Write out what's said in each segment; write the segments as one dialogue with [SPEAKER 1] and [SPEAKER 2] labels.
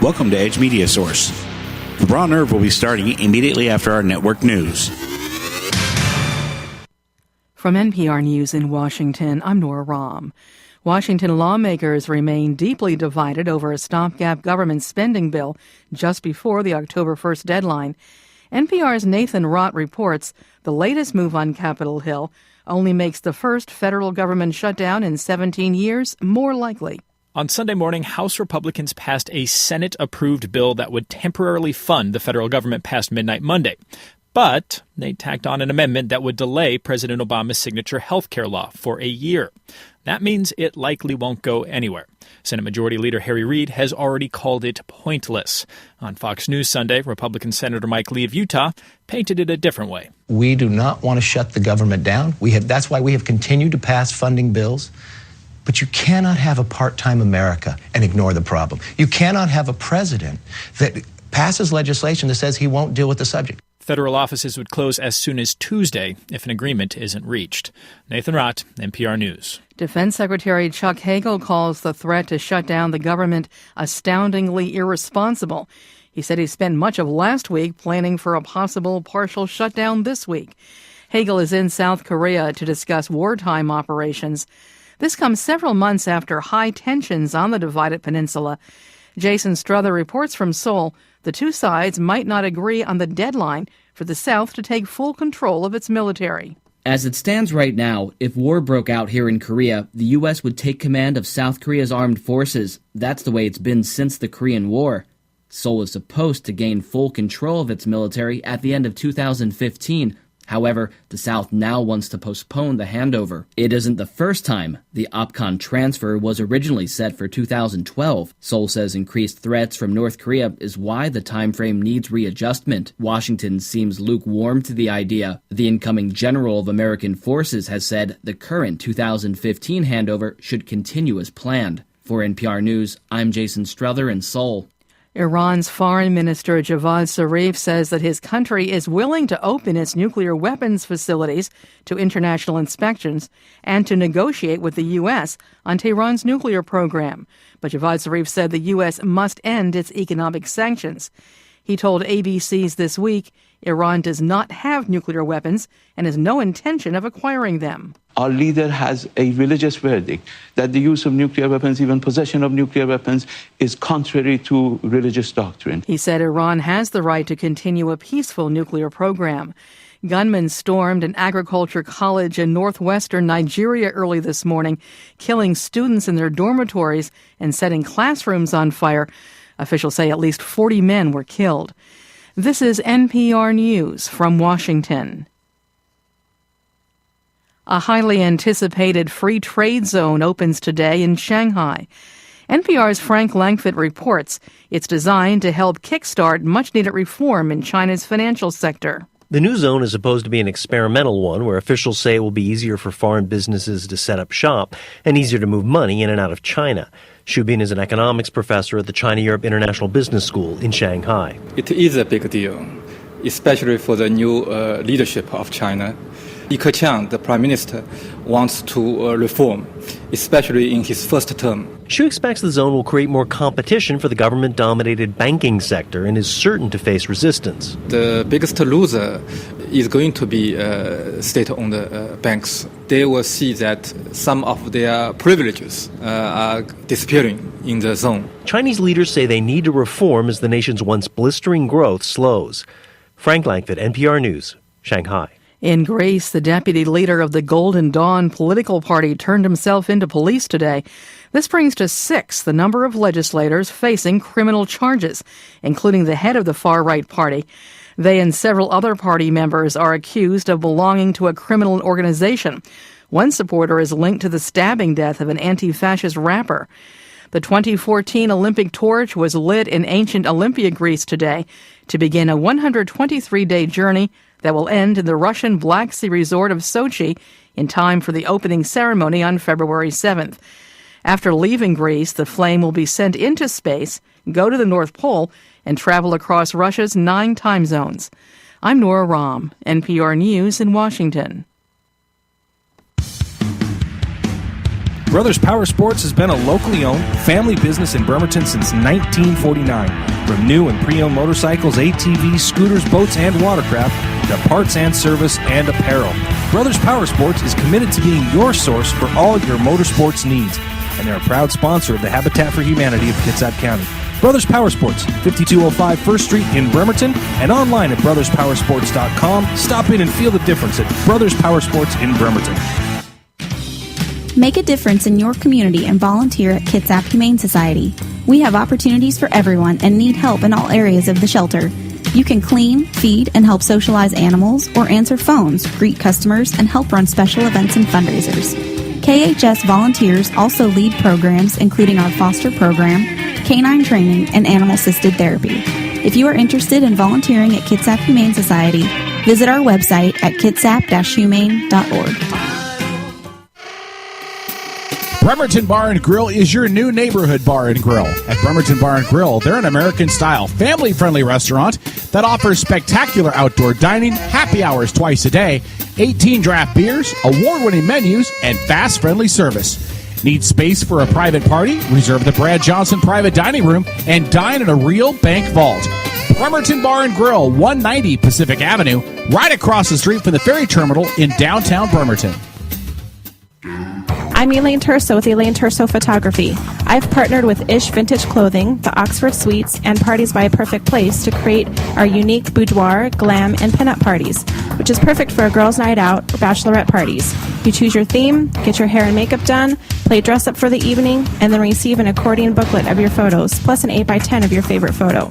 [SPEAKER 1] Welcome to Edge Media Source. The Raw Nerve will be starting immediately after our network news.
[SPEAKER 2] From NPR News in Washington, I'm Nora Rahm. Washington lawmakers remain deeply divided over a stopgap government spending bill just before the October 1st deadline. NPR's Nathan Rott reports the latest move on Capitol Hill only makes the first federal government shutdown in 17 years more likely.
[SPEAKER 3] On Sunday morning, House Republicans passed a Senate-approved bill that would temporarily fund the federal government past midnight Monday. But they tacked on an amendment that would delay President Obama's signature health care law for a year. That means it likely won't go anywhere. Senate Majority Leader Harry Reid has already called it pointless. On Fox News Sunday, Republican Senator Mike Lee of Utah painted it a different way.
[SPEAKER 4] We do not want to shut the government down. That's why we have continued to pass funding bills. But you cannot have a part-time America and ignore the problem. You cannot have a president that passes legislation that says he won't deal with the subject.
[SPEAKER 3] Federal offices would close as soon as Tuesday if an agreement isn't reached. Nathan Rott, NPR News.
[SPEAKER 2] Defense Secretary Chuck Hagel calls the threat to shut down the government astoundingly irresponsible. He said he spent much of last week planning for a possible partial shutdown this week. Hagel is in South Korea to discuss wartime operations. This comes several months after high tensions on the divided peninsula. Jason Struther reports from Seoul the two sides might not agree on the deadline for the South to take full control of its military.
[SPEAKER 5] As it stands right now, if war broke out here in Korea, the U.S. would take command of South Korea's armed forces. That's the way it's been since the Korean War. Seoul is supposed to gain full control of its military at the end of 2015. However, the South now wants to postpone the handover. It isn't the first time the OPCON transfer was originally set for 2012. Seoul says increased threats from North Korea is why the time frame needs readjustment. Washington seems lukewarm to the idea. The incoming general of American forces has said the current 2015 handover should continue as planned. For NPR News, I'm Jason Struther in Seoul.
[SPEAKER 2] Iran's Foreign Minister Javad Zarif says that his country is willing to open its nuclear weapons facilities to international inspections and to negotiate with the U.S. on Tehran's nuclear program. But Javad Zarif said the U.S. must end its economic sanctions. He told ABC's This Week Iran does not have nuclear weapons and has no intention of acquiring them.
[SPEAKER 6] Our leader has a religious verdict that the use of nuclear weapons, even possession of nuclear weapons, is contrary to religious doctrine.
[SPEAKER 2] He said Iran has the right to continue a peaceful nuclear program. Gunmen stormed an agriculture college in northwestern Nigeria early this morning, killing students in their dormitories and setting classrooms on fire. Officials say at least 40 men were killed. This is NPR News from Washington. A highly anticipated free trade zone opens today in Shanghai. NPR's Frank Langfitt reports it's designed to help kickstart much-needed reform in China's financial sector.
[SPEAKER 7] The new zone is supposed to be an experimental one where officials say it will be easier for foreign businesses to set up shop and easier to move money in and out of China. Xu Bin is an economics professor at the China-Europe International Business School in Shanghai.
[SPEAKER 8] It is a big deal, especially for the new leadership of China. Li Keqiang, the prime minister, wants to reform, especially in his first term.
[SPEAKER 7] Xu expects the zone will create more competition for the government-dominated banking sector and is certain to face resistance.
[SPEAKER 8] The biggest loser is going to be state-owned banks. They will see that some of their privileges are disappearing in the zone.
[SPEAKER 7] Chinese leaders say they need to reform as the nation's once blistering growth slows. Frank Langfitt, NPR News, Shanghai.
[SPEAKER 2] In Greece, the deputy leader of the Golden Dawn political party turned himself into police today. This brings to 6 the number of legislators facing criminal charges, including the head of the far-right party. They and several other party members are accused of belonging to a criminal organization. One supporter is linked to the stabbing death of an anti-fascist rapper. The 2014 Olympic torch was lit in ancient Olympia, Greece today to begin a 123-day journey that will end in the Russian Black Sea resort of Sochi in time for the opening ceremony on February 7th. After leaving Greece, the flame will be sent into space, go to the North Pole, and travel across Russia's 9 time zones. I'm Nora Rahm, NPR News in Washington.
[SPEAKER 9] Brothers Power Sports has been a locally owned family business in Bremerton since 1949. From new and pre-owned motorcycles, ATVs, scooters, boats, and watercraft, to parts and service and apparel. Brothers Power Sports is committed to being your source for all your motorsports needs, and they're a proud sponsor of the Habitat for Humanity of Kitsap County. Brothers Power Sports, 5205 1st Street in Bremerton, and online at brotherspowersports.com. Stop in and feel the difference at Brothers Power Sports in Bremerton.
[SPEAKER 10] Make a difference in your community and volunteer at Kitsap Humane Society. We have opportunities for everyone and need help in all areas of the shelter. You can clean, feed, and help socialize animals, or answer phones, greet customers, and help run special events and fundraisers. KHS volunteers also lead programs including our foster program, canine training, and animal-assisted therapy. If you are interested in volunteering at Kitsap Humane Society, visit our website at kitsap-humane.org.
[SPEAKER 11] Bremerton Bar and Grill is your new neighborhood bar and grill. At Bremerton Bar and Grill, they're an American-style, family-friendly restaurant that offers spectacular outdoor dining, happy hours twice a day, 18 draft beers, award-winning menus, and fast, friendly service. Need space for a private party? Reserve the Brad Johnson Private Dining Room and dine in a real bank vault. Bremerton Bar and Grill, 190 Pacific Avenue, right across the street from the ferry terminal in downtown Bremerton.
[SPEAKER 12] I'm Elaine Terso with Elaine Terso Photography. I've partnered with Ish Vintage Clothing, the Oxford Suites, and Parties by a Perfect Place to create our unique boudoir, glam, and pinup parties, which is perfect for a girls' night out or bachelorette parties. You choose your theme, get your hair and makeup done, play dress up for the evening, and then receive an accordion booklet of your photos, plus an 8x10 of your favorite photo.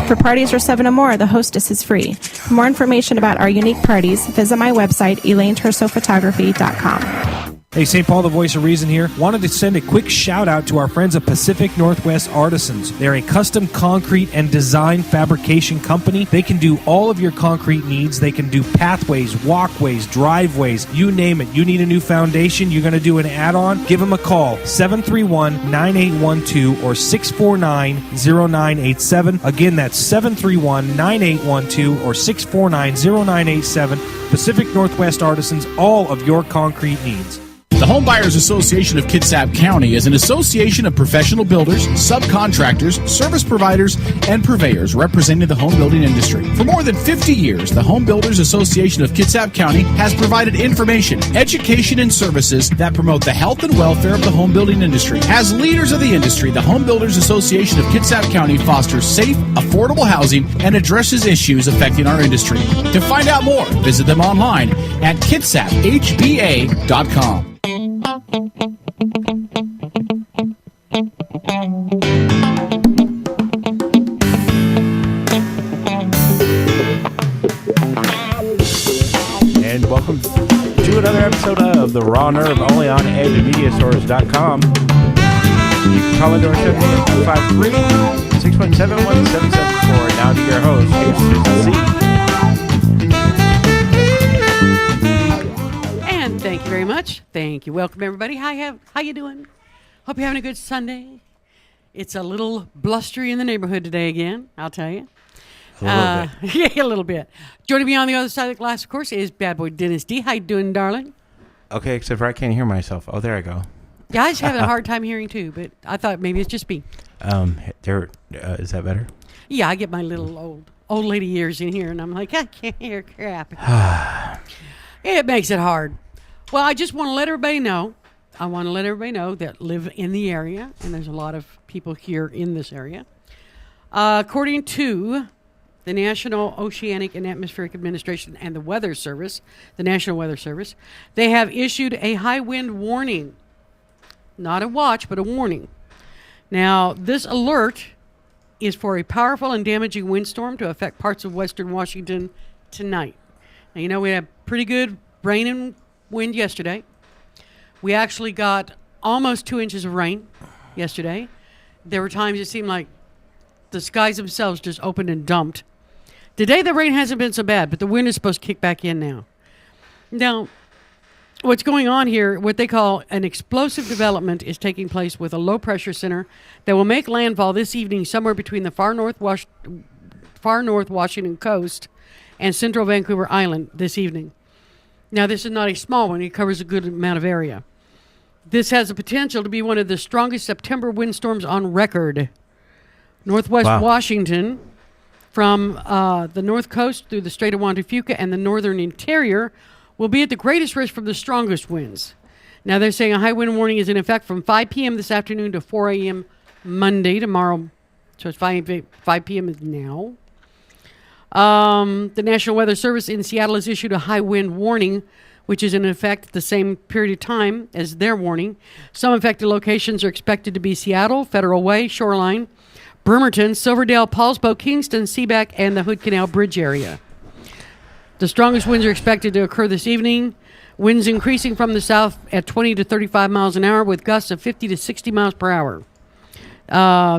[SPEAKER 12] For parties or 7 or more, the hostess is free. For more information about our unique parties, visit my website, ElaineTersophotography.com.
[SPEAKER 9] Hey, St. Paul, the voice of reason here. Wanted to send a quick shout out to our friends at Pacific Northwest Artisans. They're a custom concrete and design fabrication company. They can do all of your concrete needs. They can do pathways, walkways, driveways, you name it. You need a new foundation, you're going to do an add-on, give them a call, 731-9812 or 649-0987. Again, that's 731-9812 or 649-0987. Pacific Northwest Artisans, all of your concrete needs.
[SPEAKER 11] The Home Buyers Association of Kitsap County is an association of professional builders, subcontractors, service providers, and purveyors representing the home building industry. For more than 50 years, the Home Builders Association of Kitsap County has provided information, education, and services that promote the health and welfare of the home building industry. As leaders of the industry, the Home Builders Association of Kitsap County fosters safe, affordable housing and addresses issues affecting our industry. To find out more, visit them online at kitsap.hba.com.
[SPEAKER 1] And welcome to another episode of The Raw Nerve, only on edgemediasource.com. You can call into our show at 253-617-1774. Now to your host, here's Susan C.
[SPEAKER 13] And thank you very much. Thank you. Welcome, everybody. How you doing? Hope you're having a good Sunday. It's a little blustery in the neighborhood today again, I'll tell you.
[SPEAKER 1] A little bit.
[SPEAKER 13] Yeah, a little bit. Joining me on the other side of the glass, of course, is Bad Boy Dennis D. How you doing, darling?
[SPEAKER 1] Okay, except for I can't hear myself. Oh, there I go.
[SPEAKER 13] Yeah, I was having a hard time hearing, too, but I thought maybe it's just me.
[SPEAKER 1] Is that better?
[SPEAKER 13] Yeah, I get my little old lady ears in here, and I'm like, I can't hear crap. It makes it hard. Well, I just want to let everybody know. I want to let everybody know that live in the area, and there's a lot of people here in this area. According to the National Oceanic and Atmospheric Administration and the Weather Service, the National Weather Service, they have issued a high wind warning. Not a watch, but a warning. Now, this alert is for a powerful and damaging windstorm to affect parts of western Washington tonight. Now, you know, we had pretty good rain and wind yesterday. We actually got almost 2 inches of rain yesterday. There were times it seemed like the skies themselves just opened and dumped. Today, the rain hasn't been so bad, but the wind is supposed to kick back in now. Now, what's going on here, what they call an explosive development is taking place with a low-pressure center that will make landfall this evening somewhere between the far north Washington coast and central Vancouver Island this evening. Now, this is not a small one. It covers a good amount of area. This has the potential to be one of the strongest September windstorms on record. Northwest Washington, from the north coast through the Strait of Juan de Fuca and the northern interior, will be at the greatest risk from the strongest winds. Now, they're saying a high wind warning is in effect from 5 p.m. this afternoon to 4 a.m. Monday, tomorrow. So it's 5 p.m. is now. The National Weather Service in Seattle has issued a high wind warning, which is in effect the same period of time as their warning. Some affected locations are expected to be Seattle, Federal Way, Shoreline, Bremerton, Silverdale, Paulsbo, Kingston, Seaback, and the Hood Canal Bridge area. The strongest winds are expected to occur this evening. Winds increasing from the south at 20 to 35 miles an hour with gusts of 50 to 60 miles per hour.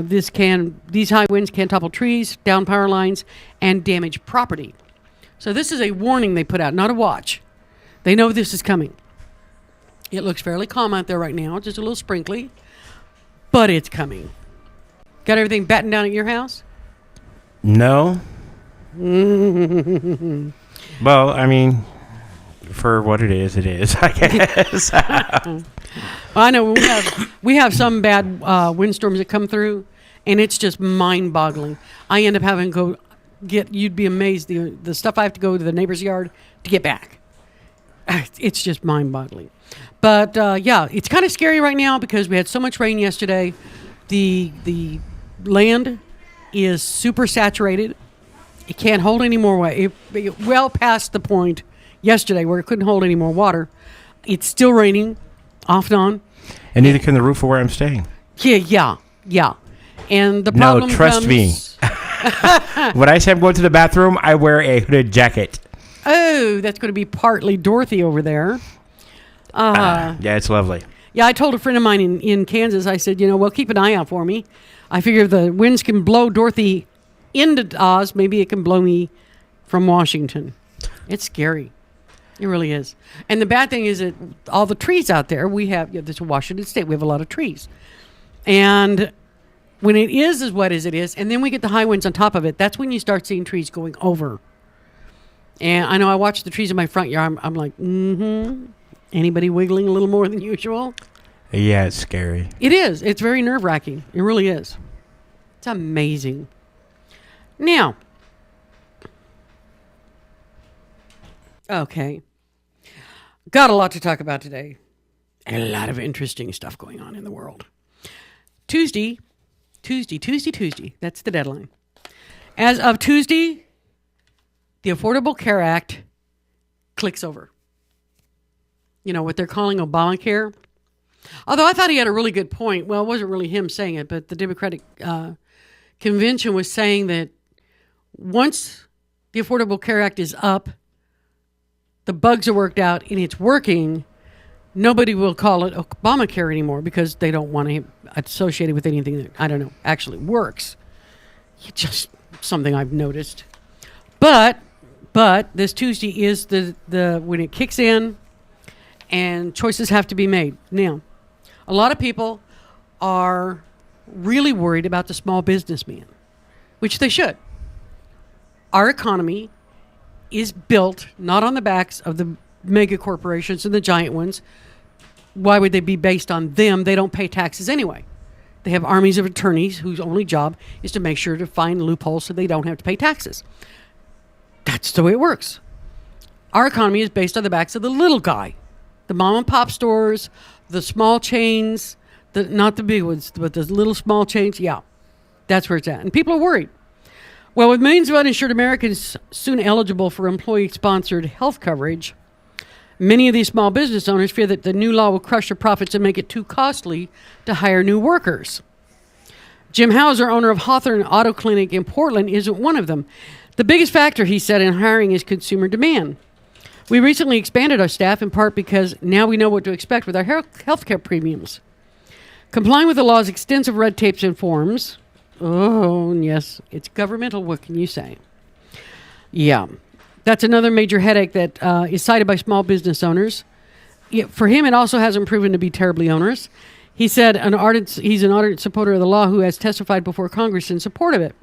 [SPEAKER 13] These high winds can topple trees, down power lines, and damage property. So this is a warning they put out, not a watch. They know this is coming. It looks fairly calm out there right now, just a little sprinkly, but it's coming. Got everything battened down at your house?
[SPEAKER 1] No. Well, I mean, for what it is, I guess.
[SPEAKER 13] Well, I know we have some bad windstorms that come through, and it's just mind-boggling. I end up having to go you'd be amazed, the stuff I have to go to the neighbor's yard to get back. It's just mind-boggling. But, yeah, it's kind of scary right now because we had so much rain yesterday. The land is super saturated. It can't hold any more water. It well past the point yesterday where it couldn't hold any more water. It's still raining off and on.
[SPEAKER 1] And neither can the roof of where I'm staying.
[SPEAKER 13] Yeah. And the problem
[SPEAKER 1] trust me. When I say I'm going to the bathroom, I wear a hooded jacket.
[SPEAKER 13] Oh, that's going to be partly Dorothy over there.
[SPEAKER 1] Yeah, it's lovely.
[SPEAKER 13] Yeah, I told a friend of mine in Kansas, I said, well, keep an eye out for me. I figure if the winds can blow Dorothy into Oz, maybe it can blow me from Washington. It's scary. It really is. And the bad thing is that all the trees out there, we have, this is Washington State, we have a lot of trees. And when it is as wet as it is, and then we get the high winds on top of it, that's when you start seeing trees going over. And I know I watch the trees in my front yard. I'm like, Anybody wiggling a little more than usual?
[SPEAKER 1] Yeah, it's scary.
[SPEAKER 13] It is. It's very nerve-wracking. It really is. It's amazing. Now, okay. Got a lot to talk about today. And a lot of interesting stuff going on in the world. Tuesday. That's the deadline. As of Tuesday, the Affordable Care Act clicks over. You know, what they're calling Obamacare. Although I thought he had a really good point. Well, it wasn't really him saying it, but the Democratic convention was saying that once the Affordable Care Act is up, the bugs are worked out, and it's working, nobody will call it Obamacare anymore because they don't want to associate it with anything that, I don't know, actually works. It's just something I've noticed. But this Tuesday is the when it kicks in and choices have to be made. Now, a lot of people are really worried about the small businessman, which they should. Our economy is built not on the backs of the mega corporations and the giant ones. Why would they be based on them? They don't pay taxes anyway. They have armies of attorneys whose only job is to make sure to find loopholes so they don't have to pay taxes. That's the way it works. Our economy is based on the backs of the little guy. The mom and pop stores, the small chains, not the big ones, but the little small chains. Yeah, that's where it's at. And people are worried. Well, with millions of uninsured Americans soon eligible for employee-sponsored health coverage, many of these small business owners fear that the new law will crush their profits and make it too costly to hire new workers. Jim Hauser, owner of Hawthorne Auto Clinic in Portland, isn't one of them. The biggest factor, he said, in hiring is consumer demand. We recently expanded our staff in part because now we know what to expect with our health care premiums. Complying with the law's extensive red tapes and forms. Oh, yes, it's governmental. What can you say? Yeah, that's another major headache that is cited by small business owners. For him, it also hasn't proven to be terribly onerous. He said he's an ardent supporter of the law who has testified before Congress in support of it.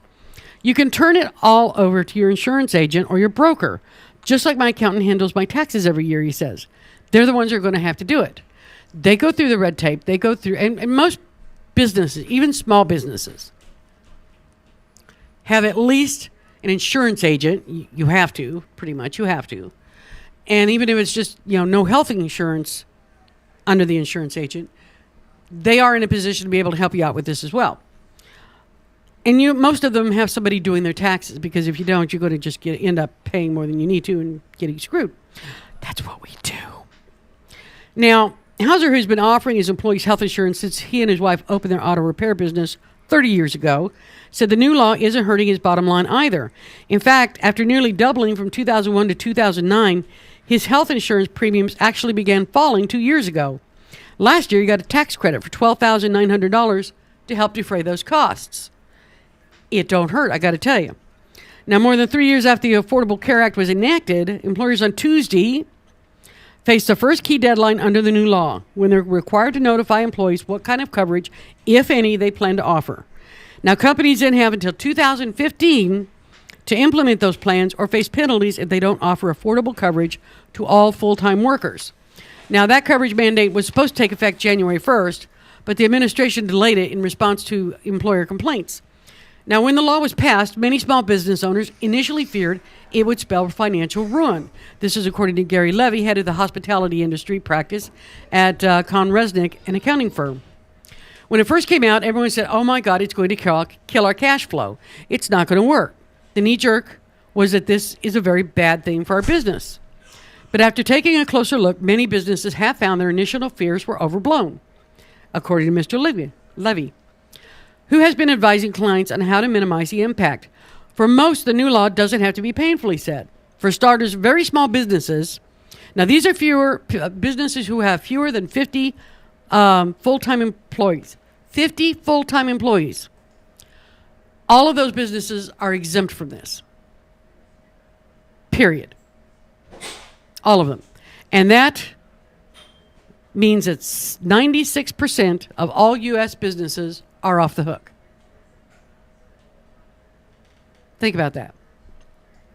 [SPEAKER 13] You can turn it all over to your insurance agent or your broker, just like my accountant handles my taxes every year, he says. They're the ones who are going to have to do it. They go through the red tape. They go through, and most businesses, even small businesses, have at least an insurance agent. You have to, pretty much, you have to. And even if it's just, no health insurance under the insurance agent, they are in a position to be able to help you out with this as well. And most of them have somebody doing their taxes, because if you don't, you're going to just end up paying more than you need to and getting screwed. That's what we do. Now, Hauser, who's been offering his employees health insurance since he and his wife opened their auto repair business 30 years ago, said the new law isn't hurting his bottom line either. In fact, after nearly doubling from 2001 to 2009, his health insurance premiums actually began falling 2 years ago. Last year, he got a tax credit for $12,900 to help defray those costs. It don't hurt, I got to tell you. Now, more than 3 years after the Affordable Care Act was enacted, employers on Tuesday faced the first key deadline under the new law, when they're required to notify employees what kind of coverage, if any, they plan to offer. Now, companies then have until 2015 to implement those plans or face penalties if they don't offer affordable coverage to all full-time workers. Now, that coverage mandate was supposed to take effect January 1st, but the administration delayed it in response to employer complaints. Now, when the law was passed, many small business owners initially feared it would spell financial ruin. This is according to Gary Levy, head of the hospitality industry practice at ConResnick, an accounting firm. When it first came out, everyone said, oh my God, it's going to kill our cash flow. It's not going to work. The knee-jerk was that this is a very bad thing for our business. But after taking a closer look, many businesses have found their initial fears were overblown, according to Mr. Levy, who has been advising clients on how to minimize the impact. For most, the new law doesn't have to be painful, he said. For starters, very small businesses. Now, these are fewer businesses who have fewer than 50 full-time employees. 50 full-time employees. All of those businesses are exempt from this. Period. All of them. And that means that 96% of all U.S. businesses are off the hook. Think about that.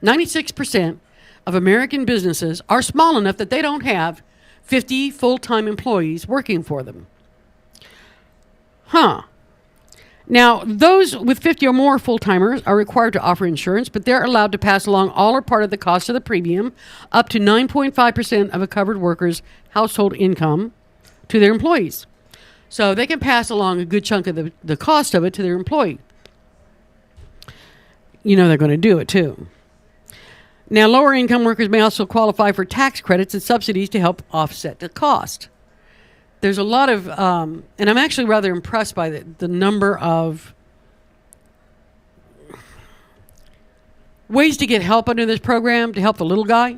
[SPEAKER 13] 96% of American businesses are small enough that they don't have 50 full-time employees working for them. Now, those with 50 or more full-timers are required to offer insurance, but they're allowed to pass along all or part of the cost of the premium, up to 9.5% of a covered worker's household income, to their employees. So they can pass along a good chunk of the cost of it to their employee. They're going to do it too. Now, lower income workers may also qualify for tax credits and subsidies to help offset the cost. There's a lot of, and I'm actually rather impressed by the number of ways to get help under this program to help the little guy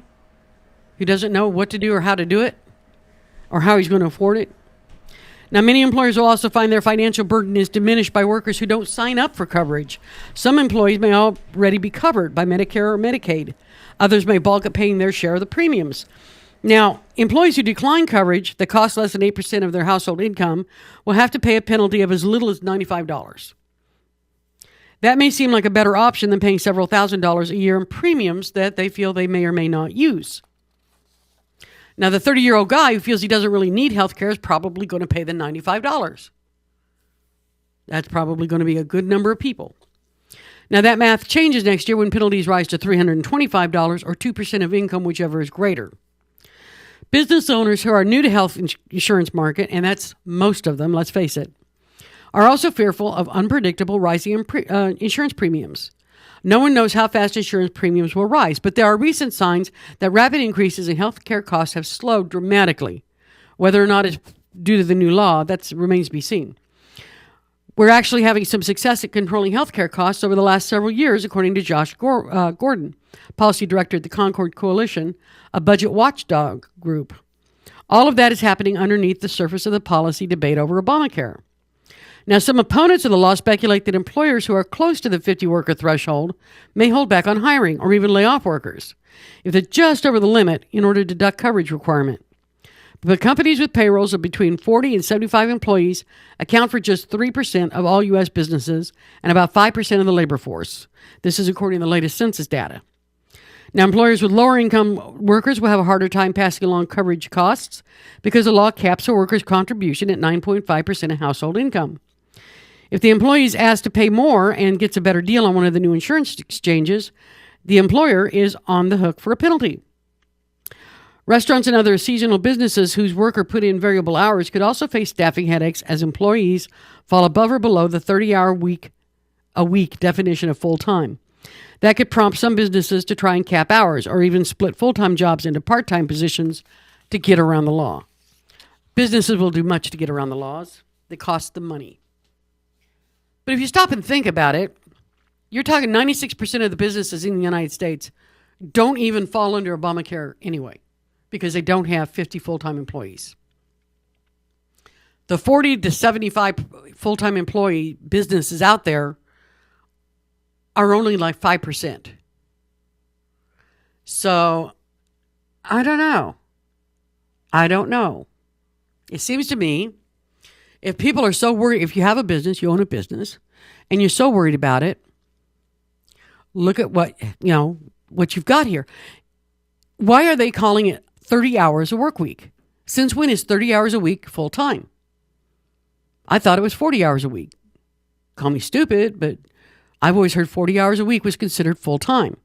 [SPEAKER 13] who doesn't know what to do or how to do it or how he's going to afford it. Now, many employers will also find their financial burden is diminished by workers who don't sign up for coverage. Some employees may already be covered by Medicare or Medicaid. Others may balk at paying their share of the premiums. Now, employees who decline coverage that costs less than 8% of their household income will have to pay a penalty of as little as $95. That may seem like a better option than paying several $1,000s a year in premiums that they feel they may or may not use. Now, the 30-year-old guy who feels he doesn't really need health care is probably going to pay the $95. That's probably going to be a good number of people. Now, that math changes next year when penalties rise to $325 or 2% of income, whichever is greater. Business owners who are new to health insurance market, and that's most of them, let's face it, are also fearful of unpredictable rising insurance premiums. No one knows how fast insurance premiums will rise, but there are recent signs that rapid increases in health care costs have slowed dramatically. Whether or not it's due to the new law, that remains to be seen. We're actually having some success at controlling health care costs over the last several years, according to Josh Gordon, policy director at the Concord Coalition, a budget watchdog group. All of that is happening underneath the surface of the policy debate over Obamacare. Now, some opponents of the law speculate that employers who are close to the 50-worker threshold may hold back on hiring or even lay off workers if they're just over the limit in order to deduct coverage requirement. But companies with payrolls of between 40 and 75 employees account for just 3% of all U.S. businesses and about 5% of the labor force. This is according to the latest census data. Now, employers with lower income workers will have a harder time passing along coverage costs because the law caps a worker's contribution at 9.5% of household income. If the employee is asked to pay more and gets a better deal on one of the new insurance exchanges, the employer is on the hook for a penalty. Restaurants and other seasonal businesses whose worker put in variable hours could also face staffing headaches as employees fall above or below the 30-hour a week definition of full-time. That could prompt some businesses to try and cap hours or even split full-time jobs into part-time positions to get around the law. Businesses will do much to get around the laws. They cost them money. But if you stop and think about it, you're talking 96% of the businesses in the United States don't even fall under Obamacare anyway because they don't have 50 full-time employees. The 40 to 75 full-time employee businesses out there are only like 5%. So, I don't know. It seems to me, if people are so worried, if you have a business, you own a business, and you're so worried about it, look at what you've got here. Why are they calling it 30 hours a work week? Since when is 30 hours a week full time? I thought it was 40 hours a week. Call me stupid, but I've always heard 40 hours a week was considered full time.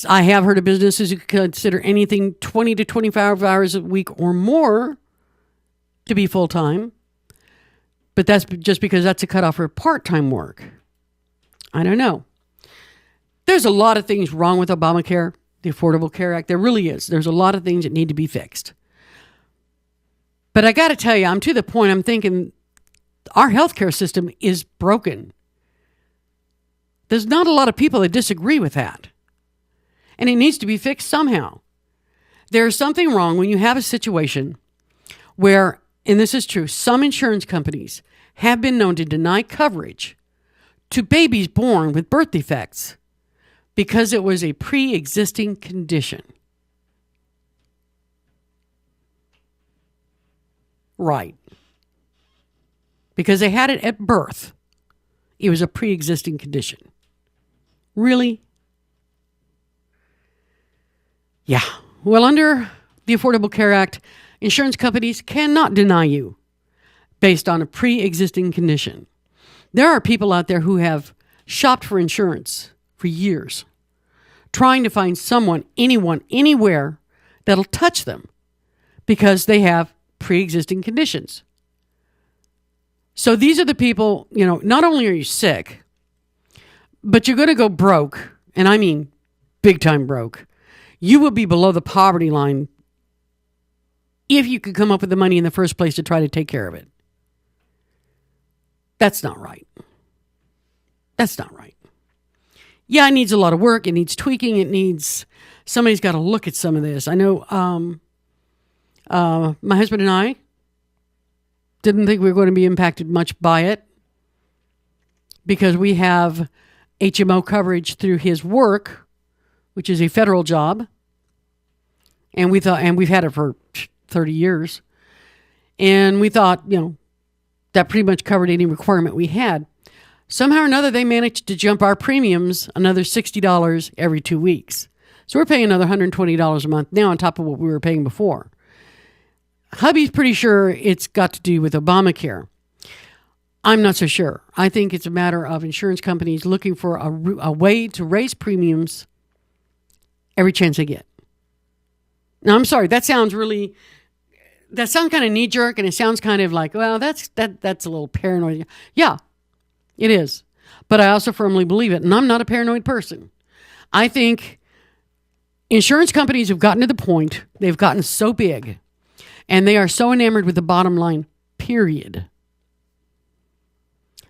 [SPEAKER 13] I have heard of businesses who consider anything 20 to 25 hours a week or more to be full time, but that's just because that's a cutoff for part-time work. I don't know. There's a lot of things wrong with Obamacare, the Affordable Care Act. There really is. There's a lot of things that need to be fixed. But I got to tell you, I'm to the point I'm thinking our healthcare system is broken. There's not a lot of people that disagree with that. And it needs to be fixed somehow. There's something wrong when you have a situation where, and this is true, some insurance companies have been known to deny coverage to babies born with birth defects because it was a pre-existing condition. Right. Because they had it at birth. It was a pre-existing condition. Really? Yeah. Well, under the Affordable Care Act, insurance companies cannot deny you based on a pre-existing condition. There are people out there who have shopped for insurance for years, trying to find someone, anyone, anywhere that'll touch them because they have pre-existing conditions. So these are the people, not only are you sick, but you're going to go broke, and I mean big time broke. You will be below the poverty line if you could come up with the money in the first place to try to take care of it. That's not right. That's not right. Yeah, it needs a lot of work. It needs tweaking. Somebody's got to look at some of this. I know my husband and I didn't think we were going to be impacted much by it because we have HMO coverage through his work, which is a federal job. And we've had it for 30 years. And we thought, that pretty much covered any requirement we had. Somehow or another, they managed to jump our premiums another $60 every 2 weeks. So we're paying another $120 a month now on top of what we were paying before. Hubby's pretty sure it's got to do with Obamacare. I'm not so sure. I think it's a matter of insurance companies looking for a way to raise premiums every chance they get. Now, I'm sorry, that sounds kind of knee-jerk, and it sounds kind of like, well, that's a little paranoid. Yeah, it is. But I also firmly believe it, and I'm not a paranoid person. I think insurance companies have gotten to the point, they've gotten so big, and they are so enamored with the bottom line, period,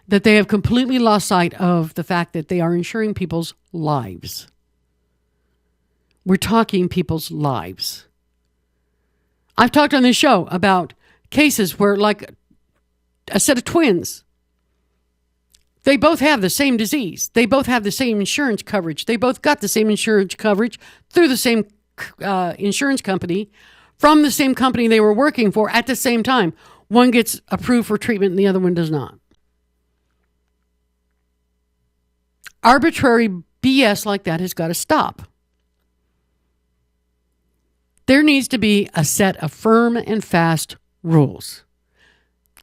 [SPEAKER 13] that they have completely lost sight of the fact that they are insuring people's lives. We're talking people's lives. I've talked on this show about cases where, like a set of twins, they both have the same disease. They both have the same insurance coverage. They both got the same insurance coverage through the same insurance company from the same company they were working for at the same time. One gets approved for treatment and the other one does not. Arbitrary BS like that has got to stop. There needs to be a set of firm and fast rules.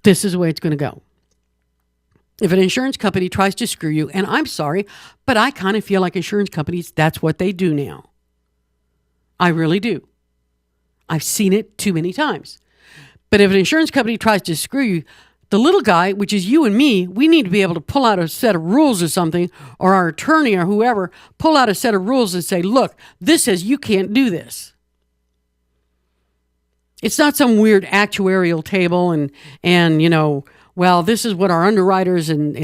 [SPEAKER 13] This is the way it's going to go. If an insurance company tries to screw you, and I'm sorry, but I kind of feel like insurance companies, that's what they do now. I really do. I've seen it too many times. But if an insurance company tries to screw you, the little guy, which is you and me, we need to be able to pull out a set of rules or something, or our attorney or whoever, pull out a set of rules and say, look, this says you can't do this. It's not some weird actuarial table and you know, well, this is what our underwriters and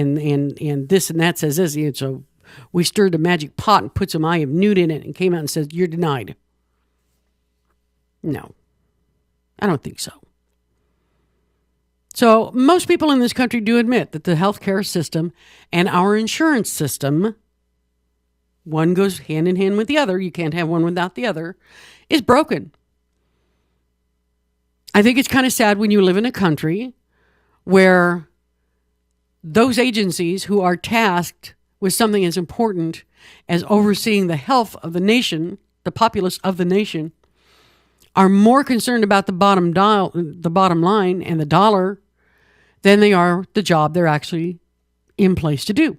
[SPEAKER 13] this and that says this. And so we stirred the magic pot and put some eye of newt in it and came out and said, you're denied. No, I don't think so. So most people in this country do admit that the healthcare system and our insurance system, one goes hand in hand with the other, you can't have one without the other, is broken. I think it's kind of sad when you live in a country where those agencies who are tasked with something as important as overseeing the health of the nation, the populace of the nation, are more concerned about the bottom line and the dollar than they are the job they're actually in place to do.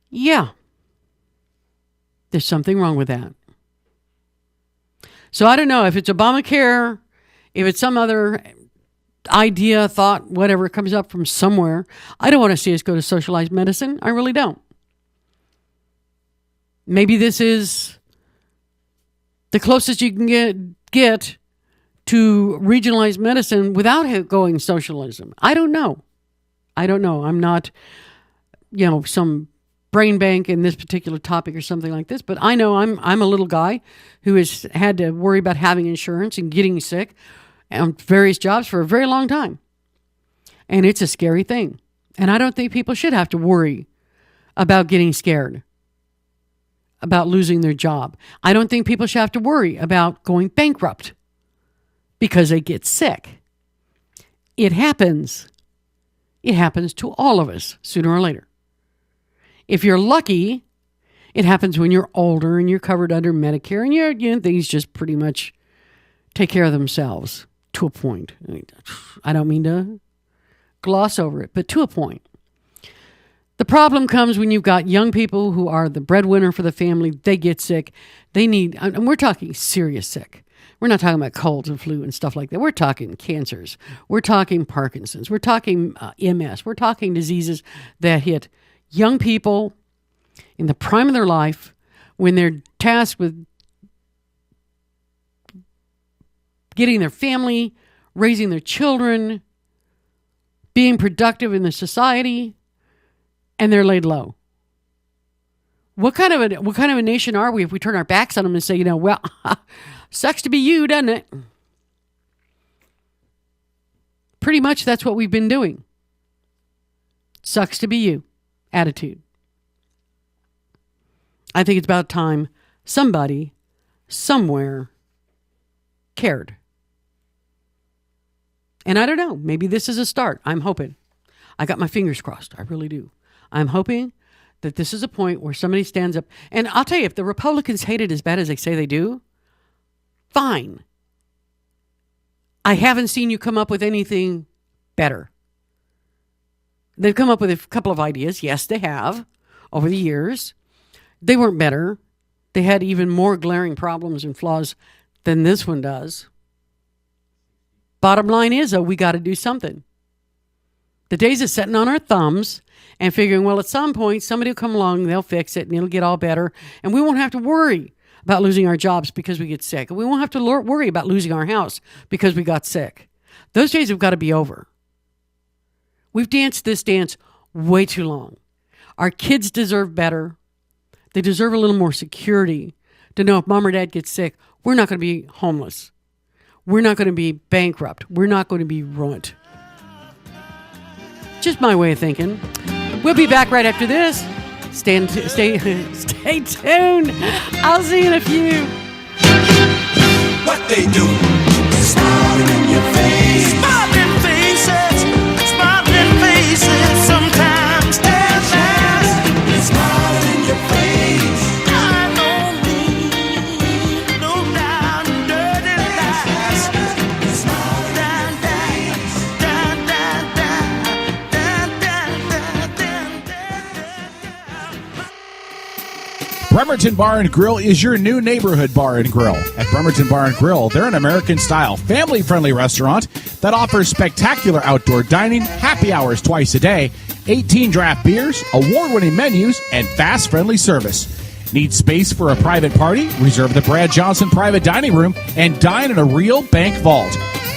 [SPEAKER 13] Yeah, there's something wrong with that. So I don't know if it's Obamacare, if it's some other idea, thought, whatever comes up from somewhere. I don't want to see us go to socialized medicine. I really don't. Maybe this is the closest you can get to regionalized medicine without going socialism. I don't know. I'm not, some brain bank in this particular topic or something like this, but I know I'm a little guy who has had to worry about having insurance and getting sick on various jobs for a very long time. And it's a scary thing. And I don't think people should have to worry about getting scared, about losing their job. I don't think people should have to worry about going bankrupt because they get sick. It happens. It happens to all of us sooner or later. If you're lucky, it happens when you're older and you're covered under Medicare and things just pretty much take care of themselves to a point. I don't mean to gloss over it, but to a point. The problem comes when you've got young people who are the breadwinner for the family. They get sick. And we're talking serious sick. We're not talking about colds and flu and stuff like that. We're talking cancers. We're talking Parkinson's. We're talking MS. We're talking diseases that hit young people in the prime of their life when they're tasked with getting their family, raising their children, being productive in the society, and they're laid low. What kind of a nation are we if we turn our backs on them and say, well, sucks to be you, doesn't it? Pretty much that's what we've been doing. Sucks to be you attitude. I think it's about time somebody, somewhere, cared. And I don't know, maybe this is a start. I'm hoping. I got my fingers crossed. I really do. I'm hoping that this is a point where somebody stands up. And I'll tell you, if the Republicans hate it as bad as they say they do, fine. I haven't seen you come up with anything better. They've come up with a couple of ideas. Yes, they have, over the years. They weren't better. They had even more glaring problems and flaws than this one does. Bottom line is, though, we got to do something. The days of sitting on our thumbs and figuring, well, at some point, somebody will come along, they'll fix it, and it'll get all better, and we won't have to worry about losing our jobs because we get sick. And we won't have to worry about losing our house because we got sick. Those days have got to be over. We've danced this dance way too long. Our kids deserve better. They deserve a little more security to know if mom or dad gets sick, we're not going to be homeless. We're not going to be bankrupt. We're not going to be ruined. Just my way of thinking. We'll be back right after this. Stay tuned. I'll see you in a few.
[SPEAKER 14] What they do? Smiling in your face. Smiling faces. Smiling faces. Sometimes they're fast. Smiling
[SPEAKER 11] Bremerton Bar and Grill is your new neighborhood bar and grill. At Bremerton Bar and Grill, they're an American-style, family-friendly restaurant that offers spectacular outdoor dining, happy hours twice a day, 18 draft beers, award-winning menus, and fast, friendly service. Need space for a private party? Reserve the Brad Johnson private dining room and dine in a real bank vault.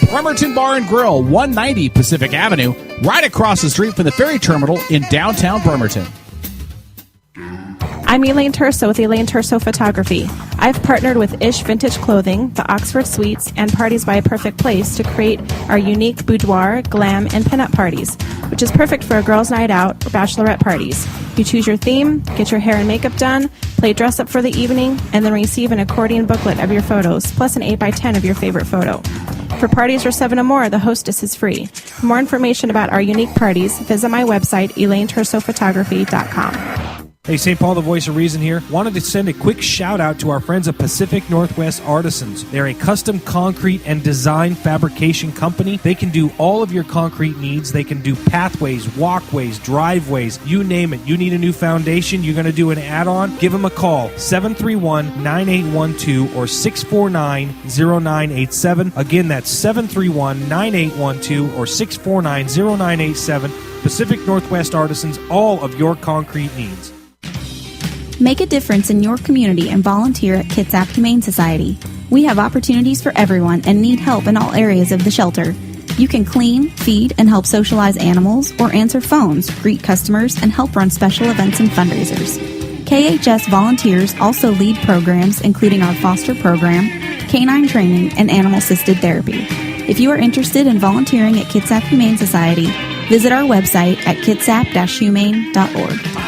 [SPEAKER 11] Bremerton Bar and Grill, 190 Pacific Avenue, right across the street from the ferry terminal in downtown Bremerton.
[SPEAKER 12] I'm Elaine Terso with Elaine Terso Photography. I've partnered with Ish Vintage Clothing, the Oxford Suites, and Parties by a Perfect Place to create our unique boudoir, glam, and pinup parties, which is perfect for a girls' night out or bachelorette parties. You choose your theme, get your hair and makeup done, play dress up for the evening, and then receive an accordion booklet of your photos, plus an 8x10 of your favorite photo. For parties for 7 or more, the hostess is free. For more information about our unique parties, visit my website, ElaineTersophotography.com.
[SPEAKER 9] Hey, St. Paul, the voice of reason here. Wanted to send a quick shout out to our friends at Pacific Northwest Artisans. They're a custom concrete and design fabrication company. They can do all of your concrete needs. They can do pathways, walkways, driveways, you name it. You need a new foundation, you're going to do an add-on, give them a call, 731-9812 or 649-0987. Again, that's 731-9812 or 649-0987. Pacific Northwest Artisans, all of your concrete needs.
[SPEAKER 10] Make a difference in your community and volunteer at Kitsap Humane Society. We have opportunities for everyone and need help in all areas of the shelter. You can clean, feed, and help socialize animals or answer phones, greet customers, and help run special events and fundraisers. KHS volunteers also lead programs including our foster program, canine training, and animal-assisted therapy. If you are interested in volunteering at Kitsap Humane Society, visit our website at kitsap-humane.org.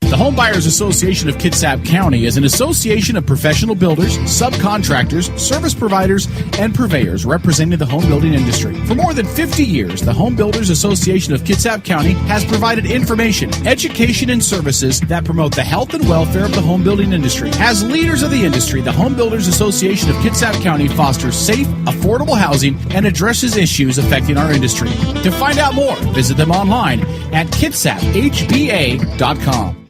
[SPEAKER 11] The Home Buyers Association of Kitsap County is an association of professional builders, subcontractors, service providers, and purveyors representing the home building industry. For more than 50 years, the Home Builders Association of Kitsap County has provided information, education, and services that promote the health and welfare of the home building industry. As leaders of the industry, the Home Builders Association of Kitsap County fosters safe, affordable housing and addresses issues affecting our industry. To find out more, visit them online at kitsap.hba.com.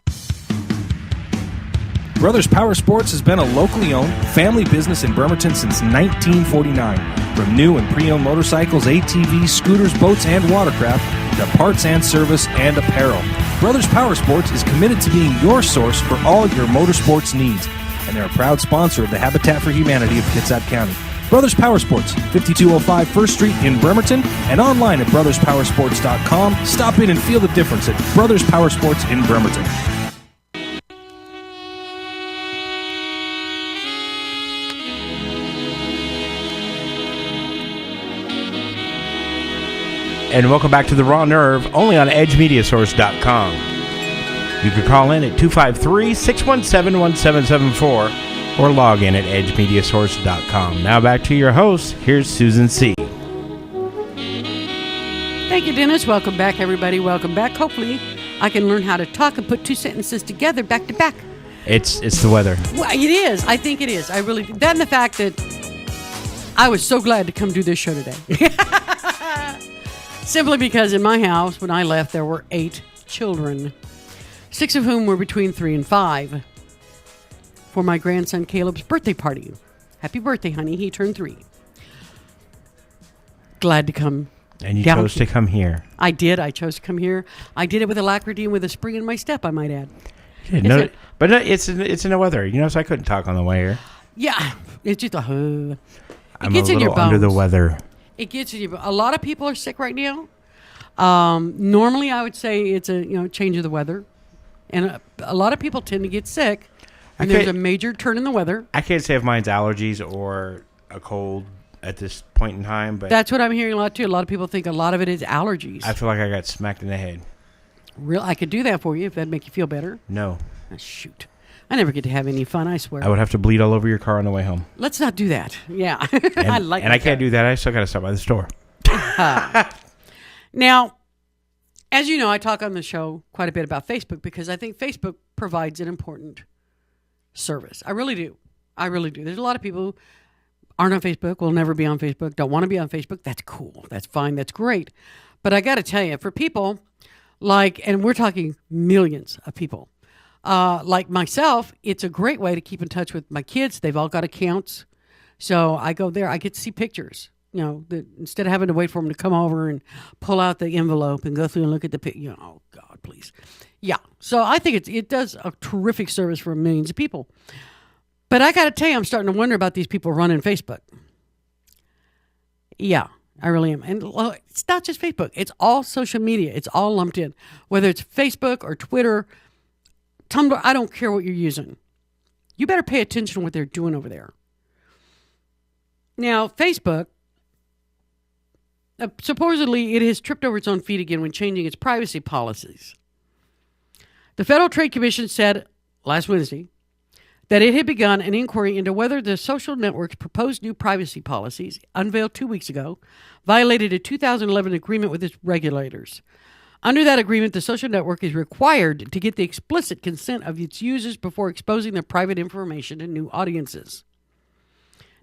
[SPEAKER 9] Brothers Power Sports has been a locally owned family business in Bremerton since 1949. From new and pre-owned motorcycles, ATVs, scooters, boats, and watercraft to parts and service and apparel. Brothers Power Sports is committed to being your source for all your motorsports needs, and they're a proud sponsor of the Habitat for Humanity of Kitsap County. Brothers Power Sports, 5205 1st Street in Bremerton, and online at brotherspowersports.com. Stop in and feel the difference at Brothers Power Sports in Bremerton.
[SPEAKER 1] And welcome back to The Raw Nerve, only on EdgeMediaSource.com. You can call in at 253-617-1774 or log in at EdgeMediaSource.com. Now back to your host. Here's Susan C.
[SPEAKER 13] Thank you, Dennis. Welcome back, everybody. Welcome back. Hopefully, I can learn how to talk and put two sentences together back to back.
[SPEAKER 1] It's the weather.
[SPEAKER 13] Well, it is. I think it is. I really do. That and the fact that I was so glad to come do this show today. Simply because in my house, when I left, there were 8 children, 6 of whom were between 3 and 5, for my grandson Caleb's birthday party. Happy birthday, honey. He turned 3. Glad to come.
[SPEAKER 1] And you chose to come here.
[SPEAKER 13] I did. I chose to come here. I did it with alacrity and with a spring in my step, I might add.
[SPEAKER 1] It's in the weather. You know, so I couldn't talk on the way here.
[SPEAKER 13] Yeah. It's just it
[SPEAKER 1] I'm
[SPEAKER 13] gets
[SPEAKER 1] a
[SPEAKER 13] in your
[SPEAKER 1] little under
[SPEAKER 13] bones.
[SPEAKER 1] the weather.
[SPEAKER 13] It gets in you. A lot of people are sick right now. Normally, I would say it's a change of the weather, and a lot of people tend to get sick. And there's a major turn in the weather.
[SPEAKER 1] I can't say if mine's allergies or a cold at this point in time, but
[SPEAKER 13] That's what I'm hearing a lot too. A lot of people think a lot of it is allergies.
[SPEAKER 1] I feel like I got smacked in the head.
[SPEAKER 13] I could do that for you if that'd make you feel better.
[SPEAKER 1] No.
[SPEAKER 13] Oh, shoot. I never get to have any fun, I swear.
[SPEAKER 1] I would have to bleed all over your car on the way home.
[SPEAKER 13] Let's not do that. Yeah.
[SPEAKER 1] And,
[SPEAKER 13] I
[SPEAKER 1] can't do that. I still got to stop by the store.
[SPEAKER 13] Now, as you know, I talk on the show quite a bit about Facebook because I think Facebook provides an important service. I really do. There's a lot of people who aren't on Facebook, will never be on Facebook, don't want to be on Facebook. That's cool. That's fine. That's great. But I got to tell you, for people and we're talking millions of people, Like myself, it's a great way to keep in touch with my kids. They've all got accounts. So I go there. I get to see pictures. Instead of having to wait for them to come over and pull out the envelope and go through and look at the picture. Oh, God, please. Yeah. So I think it does a terrific service for millions of people. But I got to tell you, I'm starting to wonder about these people running Facebook. Yeah, I really am. And it's not just Facebook. It's all social media. It's all lumped in. Whether it's Facebook or Twitter, Tumblr, I don't care what you're using. You better pay attention to what they're doing over there. Now, Facebook, supposedly it has tripped over its own feet again when changing its privacy policies. The Federal Trade Commission said last Wednesday that it had begun an inquiry into whether the social network's proposed new privacy policies, unveiled 2 weeks ago, violated a 2011 agreement with its regulators. Under that agreement, the social network is required to get the explicit consent of its users before exposing their private information to new audiences.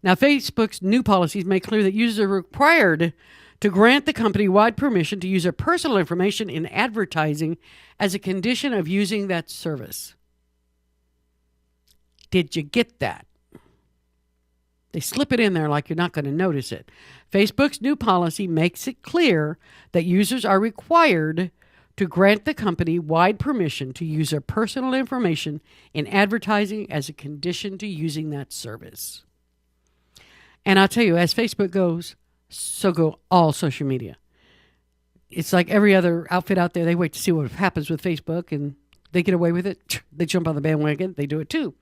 [SPEAKER 13] Now, Facebook's new policies make clear that users are required to grant the company wide permission to use their personal information in advertising as a condition of using that service. Did you get that? They slip it in there like you're not going to notice it. Facebook's new policy makes it clear that users are required to grant the company wide permission to use their personal information in advertising as a condition to using that service. And I'll tell you, as Facebook goes, so go all social media. It's like every other outfit out there. They wait to see what happens with Facebook, and they get away with it. They jump on the bandwagon. They do it too.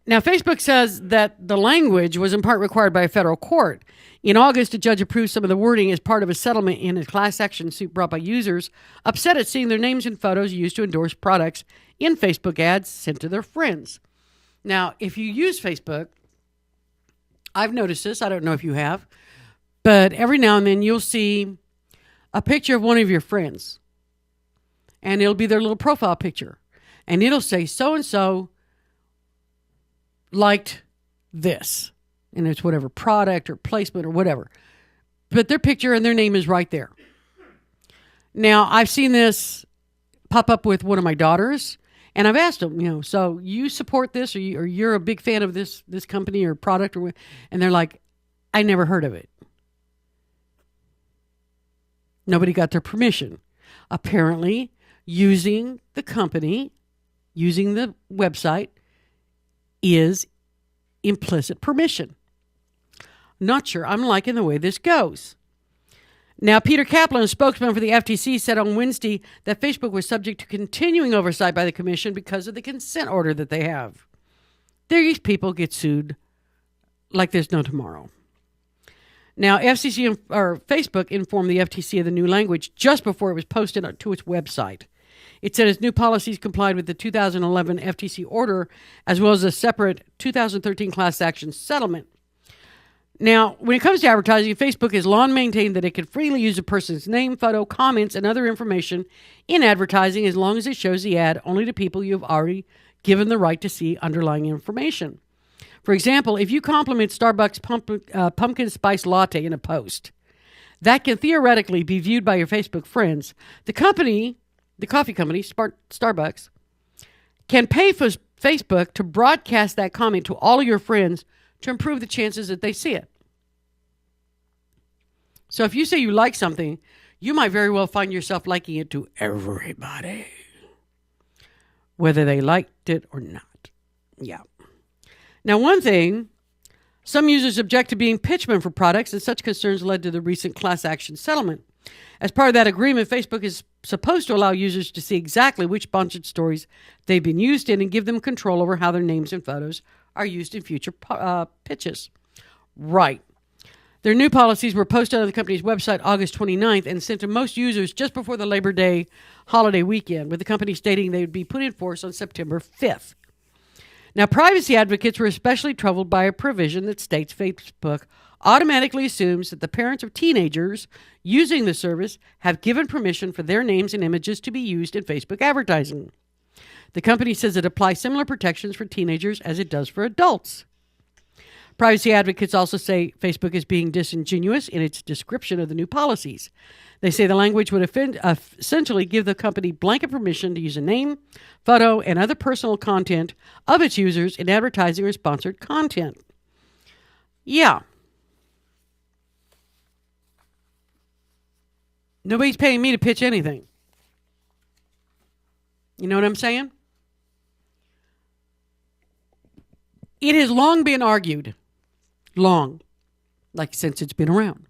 [SPEAKER 13] Now, Facebook says that the language was in part required by a federal court. In August, a judge approved some of the wording as part of a settlement in a class action suit brought by users upset at seeing their names and photos used to endorse products in Facebook ads sent to their friends. Now, if you use Facebook, I've noticed this. I don't know if you have, but every now and then you'll see a picture of one of your friends, and it'll be their little profile picture, and it'll say so-and-so liked this, and it's whatever product or placement or whatever, but their picture and their name is right there. Now, I've seen this pop up with one of my daughters, and I've asked them, so you support this, or you're a big fan of this company or product, and they're like, I never heard of it. Nobody got their permission. Apparently, using the company, using the website, is implicit permission. Not sure I'm liking the way this goes. Now, Peter Kaplan, a spokesman for the FTC, said on Wednesday that Facebook was subject to continuing oversight by the commission because of the consent order that they have. These people get sued like there's no tomorrow. Now, Facebook informed the FTC of the new language just before it was posted to its website. It said its new policies complied with the 2011 FTC order, as well as a separate 2013 class action settlement. Now, when it comes to advertising, Facebook has long maintained that it can freely use a person's name, photo, comments, and other information in advertising as long as it shows the ad only to people you have already given the right to see underlying information. For example, if you compliment Starbucks pumpkin spice latte in a post, that can theoretically be viewed by your Facebook friends. The coffee company, Starbucks, can pay for Facebook to broadcast that comment to all of your friends to improve the chances that they see it. So if you say you like something, you might very well find yourself liking it to everybody, whether they liked it or not. Yeah. Now, one thing, some users object to being pitchmen for products, and such concerns led to the recent class action settlement. As part of that agreement, Facebook is supposed to allow users to see exactly which sponsored stories they've been used in and give them control over how their names and photos are used in future pitches. Right. Their new policies were posted on the company's website August 29th and sent to most users just before the Labor Day holiday weekend, with the company stating they would be put in force on September 5th. Now, privacy advocates were especially troubled by a provision that states Facebook automatically assumes that the parents of teenagers using the service have given permission for their names and images to be used in Facebook advertising. The company says it applies similar protections for teenagers as it does for adults. Privacy advocates also say Facebook is being disingenuous in its description of the new policies. They say the language would essentially give the company blanket permission to use a name, photo, and other personal content of its users in advertising or sponsored content. Yeah. Nobody's paying me to pitch anything. You know what I'm saying? It has long been argued, like since it's been around,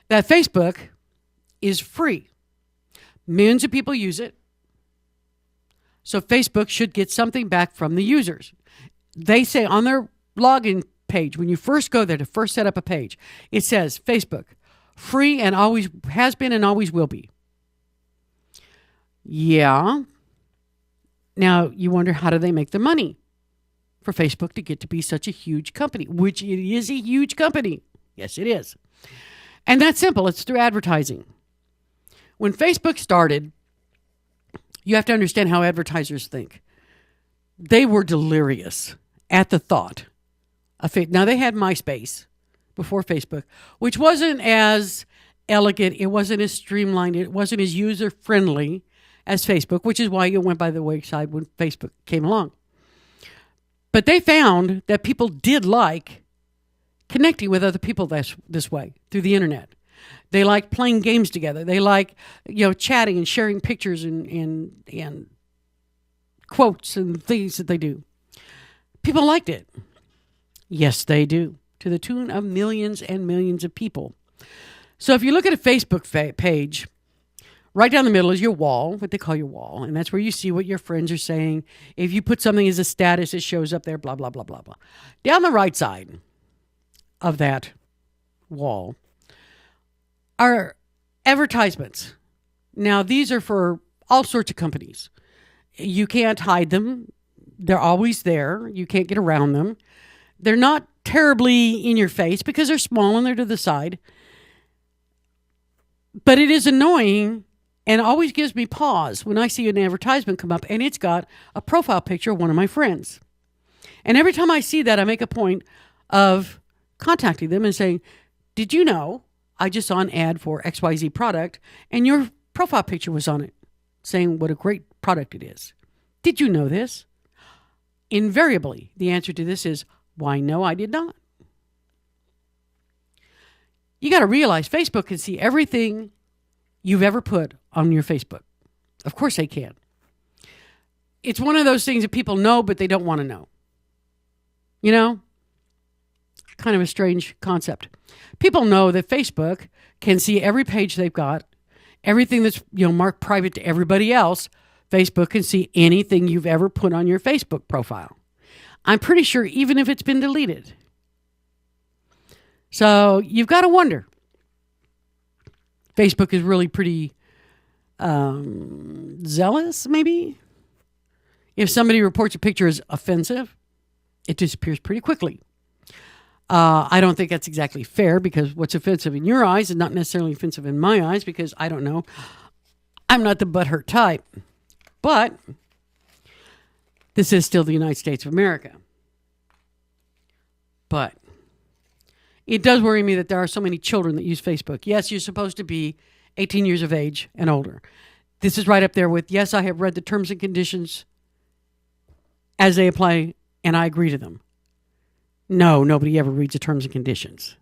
[SPEAKER 13] that Facebook is free. Millions of people use it. So Facebook should get something back from the users. They say on their login page, when you first go there to first set up a page, it says Facebook, free and always has been and always will be. Yeah. Now you wonder, how do they make the money for Facebook to get to be such a huge company, which it is a huge company. Yes, it is. And that's simple. It's through advertising. When Facebook started, you have to understand how advertisers think. They were delirious at the thought of it. Now, they had MySpace before Facebook, which wasn't as elegant. It wasn't as streamlined. It wasn't as user-friendly as Facebook, which is why it went by the wayside when Facebook came along. But they found that people did like connecting with other people this way, through the internet. They like playing games together. They like, chatting and sharing pictures and quotes and things that they do. People liked it. Yes, they do, to the tune of millions and millions of people. So if you look at a Facebook page, right down the middle is your wall, what they call your wall, and that's where you see what your friends are saying. If you put something as a status, it shows up there, blah, blah, blah, blah, blah. Down the right side of that wall are advertisements. Now, these are for all sorts of companies. You can't hide them. They're always there. You can't get around them. They're not terribly in your face because they're small and they're to the side. But it is annoying and always gives me pause when I see an advertisement come up and it's got a profile picture of one of my friends. And every time I see that, I make a point of contacting them and saying, did you know I just saw an ad for XYZ product and your profile picture was on it saying what a great product it is. Did you know this? Invariably, the answer to this is, why, no, I did not. You got to realize Facebook can see everything you've ever put on your Facebook. Of course they can. It's one of those things that people know, but they don't want to know. You know? Kind of a strange concept. People know that Facebook can see every page they've got, everything that's marked private to everybody else. Facebook can see anything you've ever put on your Facebook profile. I'm pretty sure even if it's been deleted. So you've got to wonder. Facebook is really pretty zealous, maybe. If somebody reports a picture as offensive, it disappears pretty quickly. I don't think that's exactly fair, because what's offensive in your eyes is not necessarily offensive in my eyes, because I don't know. I'm not the butthurt type. But this is still the United States of America. But it does worry me that there are so many children that use Facebook. Yes, you're supposed to be 18 years of age and older. This is right up there with, yes, I have read the terms and conditions as they apply, and I agree to them. No, nobody ever reads the terms and conditions.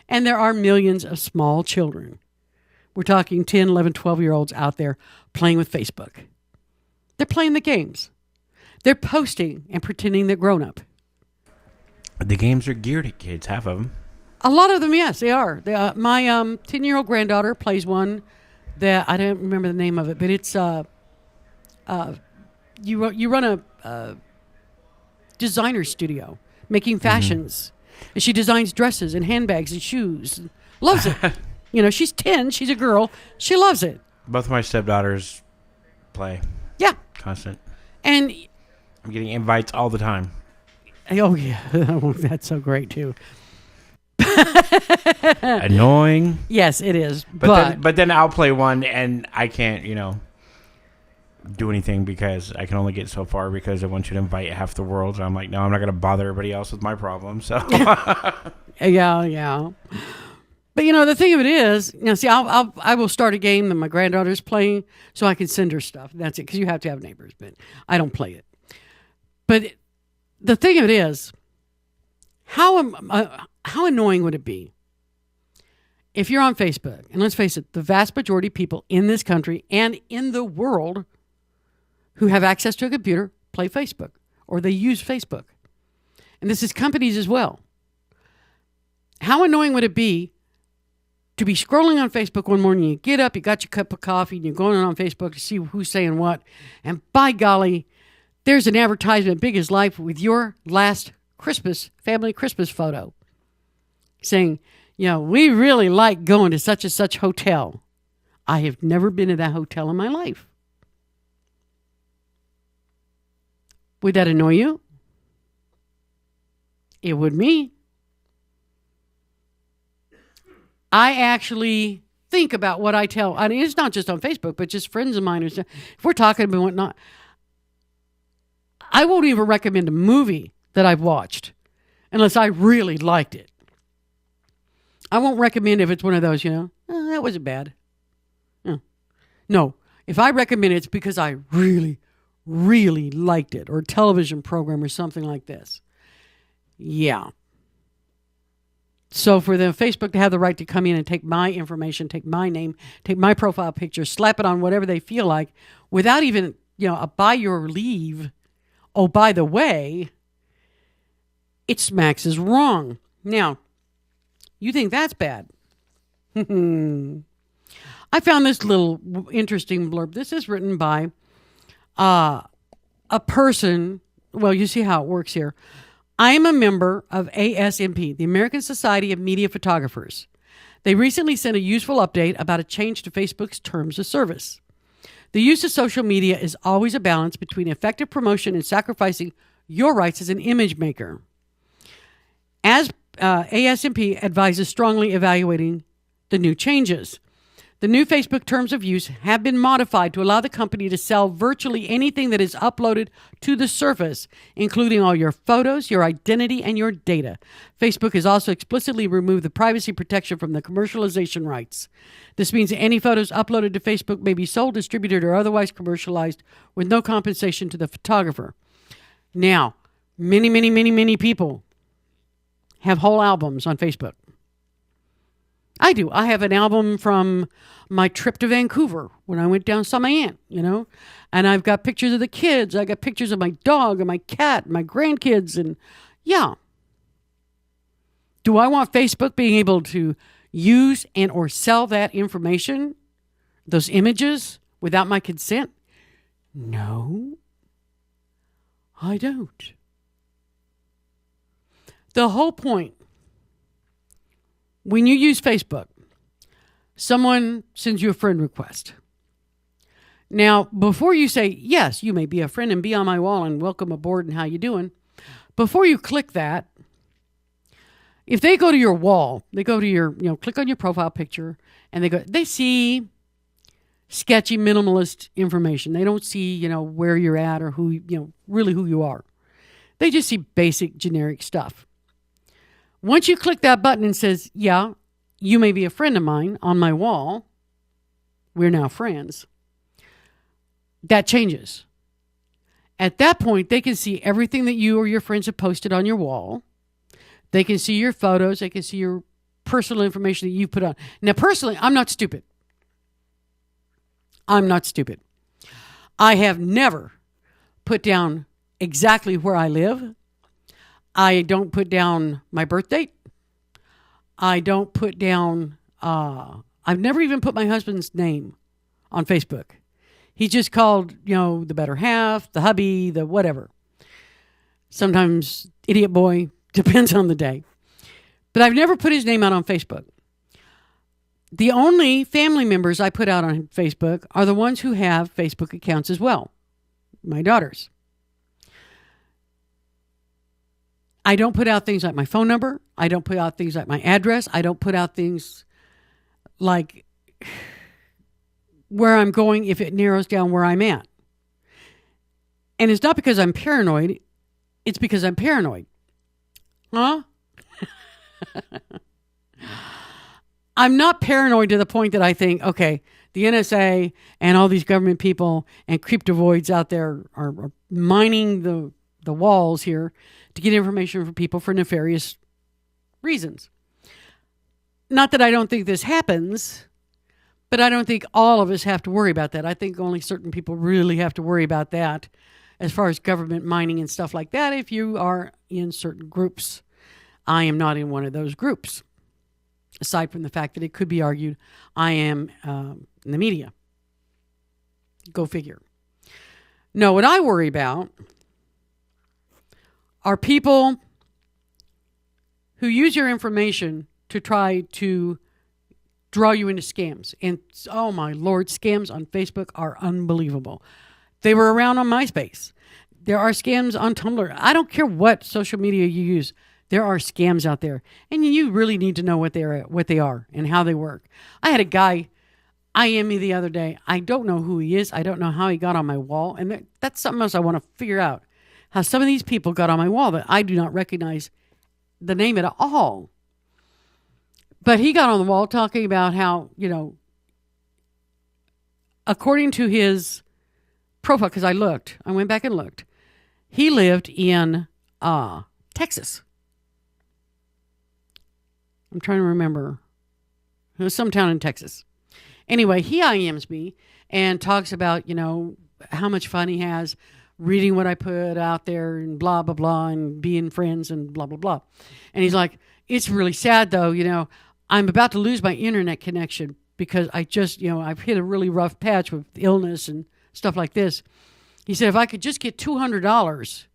[SPEAKER 13] And there are millions of small children. We're talking 10, 11, 12-year-olds out there playing with Facebook. They're playing the games. They're posting and pretending they're grown up.
[SPEAKER 1] The games are geared at kids, half of them.
[SPEAKER 13] A lot of them, yes, they are. My 10-year-old granddaughter plays one that I don't remember the name of it, but it's you run a designer studio making fashions. Mm-hmm. And she designs dresses and handbags and shoes. Loves it. She's 10. She's a girl. She loves it.
[SPEAKER 1] Both of my stepdaughters play.
[SPEAKER 13] Yeah.
[SPEAKER 1] Constant.
[SPEAKER 13] And
[SPEAKER 1] I'm getting invites all the time.
[SPEAKER 13] Oh, yeah. That's so great, too.
[SPEAKER 1] Annoying.
[SPEAKER 13] Yes, it is.
[SPEAKER 1] But then I'll play one and I can't, do anything because I can only get so far because I want you to invite half the world. And I'm like, no, I'm not going to bother everybody else with my problems. So
[SPEAKER 13] Yeah. But the thing of it is, see, I will start a game that my granddaughter's playing so I can send her stuff. That's it, because you have to have neighbors, but I don't play it. But the thing of it is, how annoying would it be if you're on Facebook, and let's face it, the vast majority of people in this country and in the world who have access to a computer play Facebook, or they use Facebook. And this is companies as well. How annoying would it be to be scrolling on Facebook one morning, you get up, you got your cup of coffee, and you're going on Facebook to see who's saying what, and by golly, there's an advertisement big as life with your last family Christmas photo saying, we really like going to such and such hotel. I have never been to that hotel in my life. Would that annoy you? It would me. I actually think about what I tell. I mean, it's not just on Facebook, but just friends of mine. If we're talking about whatnot, I won't even recommend a movie that I've watched unless I really liked it. I won't recommend if it's one of those, that wasn't bad. No, if I recommend it, it's because I really, really liked it, or a television program or something like this. Yeah. So for the Facebook to have the right to come in and take my information, take my name, take my profile picture, slap it on whatever they feel like, without even, a by your leave, oh, by the way, it smacks as wrong. Now, you think that's bad? I found this little interesting blurb. This is written by a person. Well, you see how it works here. I am a member of ASMP, the American Society of Media Photographers. They recently sent a useful update about a change to Facebook's terms of service. The use of social media is always a balance between effective promotion and sacrificing your rights as an image maker. As ASMP advises strongly evaluating the new changes. The new Facebook terms of use have been modified to allow the company to sell virtually anything that is uploaded to the surface, including all your photos, your identity, and your data. Facebook has also explicitly removed the privacy protection from the commercialization rights. This means that any photos uploaded to Facebook may be sold, distributed, or otherwise commercialized with no compensation to the photographer. Now, many people have whole albums on Facebook. I do. I have an album from my trip to Vancouver when I went down and saw my aunt, and I've got pictures of the kids. I got pictures of my dog and my cat, and my grandkids, and yeah. Do I want Facebook being able to use and or sell that information, those images, without my consent? No, I don't. The whole point, when you use Facebook, someone sends you a friend request. Now, before you say, yes, you may be a friend and be on my wall and welcome aboard and how you doing, before you click that, if they go to your wall, they go to your, click on your profile picture, and they see sketchy, minimalist information. They don't see, where you're at or who, really who you are. They just see basic, generic stuff. Once you click that button and says, yeah, you may be a friend of mine on my wall, we're now friends, that changes. At that point, they can see everything that you or your friends have posted on your wall. They can see your photos. They can see your personal information that you put on. Now, personally, I'm not stupid. I have never put down exactly where I live. I don't put down my birth date. I don't put down, I've never even put my husband's name on Facebook. He just called, the better half, the hubby, the whatever. Sometimes idiot boy, depends on the day. But I've never put his name out on Facebook. The only family members I put out on Facebook are the ones who have Facebook accounts as well. My daughters. I don't put out things like my phone number. I don't put out things like my address. I don't put out things like where I'm going if it narrows down where I'm at. And it's not because I'm paranoid. It's because I'm paranoid. Huh? I'm not paranoid to the point that I think, okay, the NSA and all these government people and cryptovoids out there are mining the walls here to get information from people for nefarious reasons. Not that I don't think this happens, but I don't think all of us have to worry about that. I think only certain people really have to worry about that as far as government mining and stuff like that if you are in certain groups. I am not in one of those groups, aside from the fact that it could be argued I am in the media. Go figure. No, what I worry about are people who use your information to try to draw you into scams. And, oh my Lord, scams on Facebook are unbelievable. They were around on MySpace. There are scams on Tumblr. I don't care what social media you use. There are scams out there. And you really need to know what they are and how they work. I had a guy IM me the other day. I don't know who he is. I don't know how he got on my wall. And that's something else I want to figure out. How some of these people got on my wall that I do not recognize the name at all. But he got on the wall talking about how, according to his profile, because I went back and looked, he lived in Texas. I'm trying to remember. It was some town in Texas. Anyway, he IMs me and talks about, how much fun he has reading what I put out there and blah, blah, blah, and being friends and blah, blah, blah. And he's like, it's really sad, though, I'm about to lose my internet connection because I just, I've hit a really rough patch with illness and stuff like this. He said, if I could just get $200.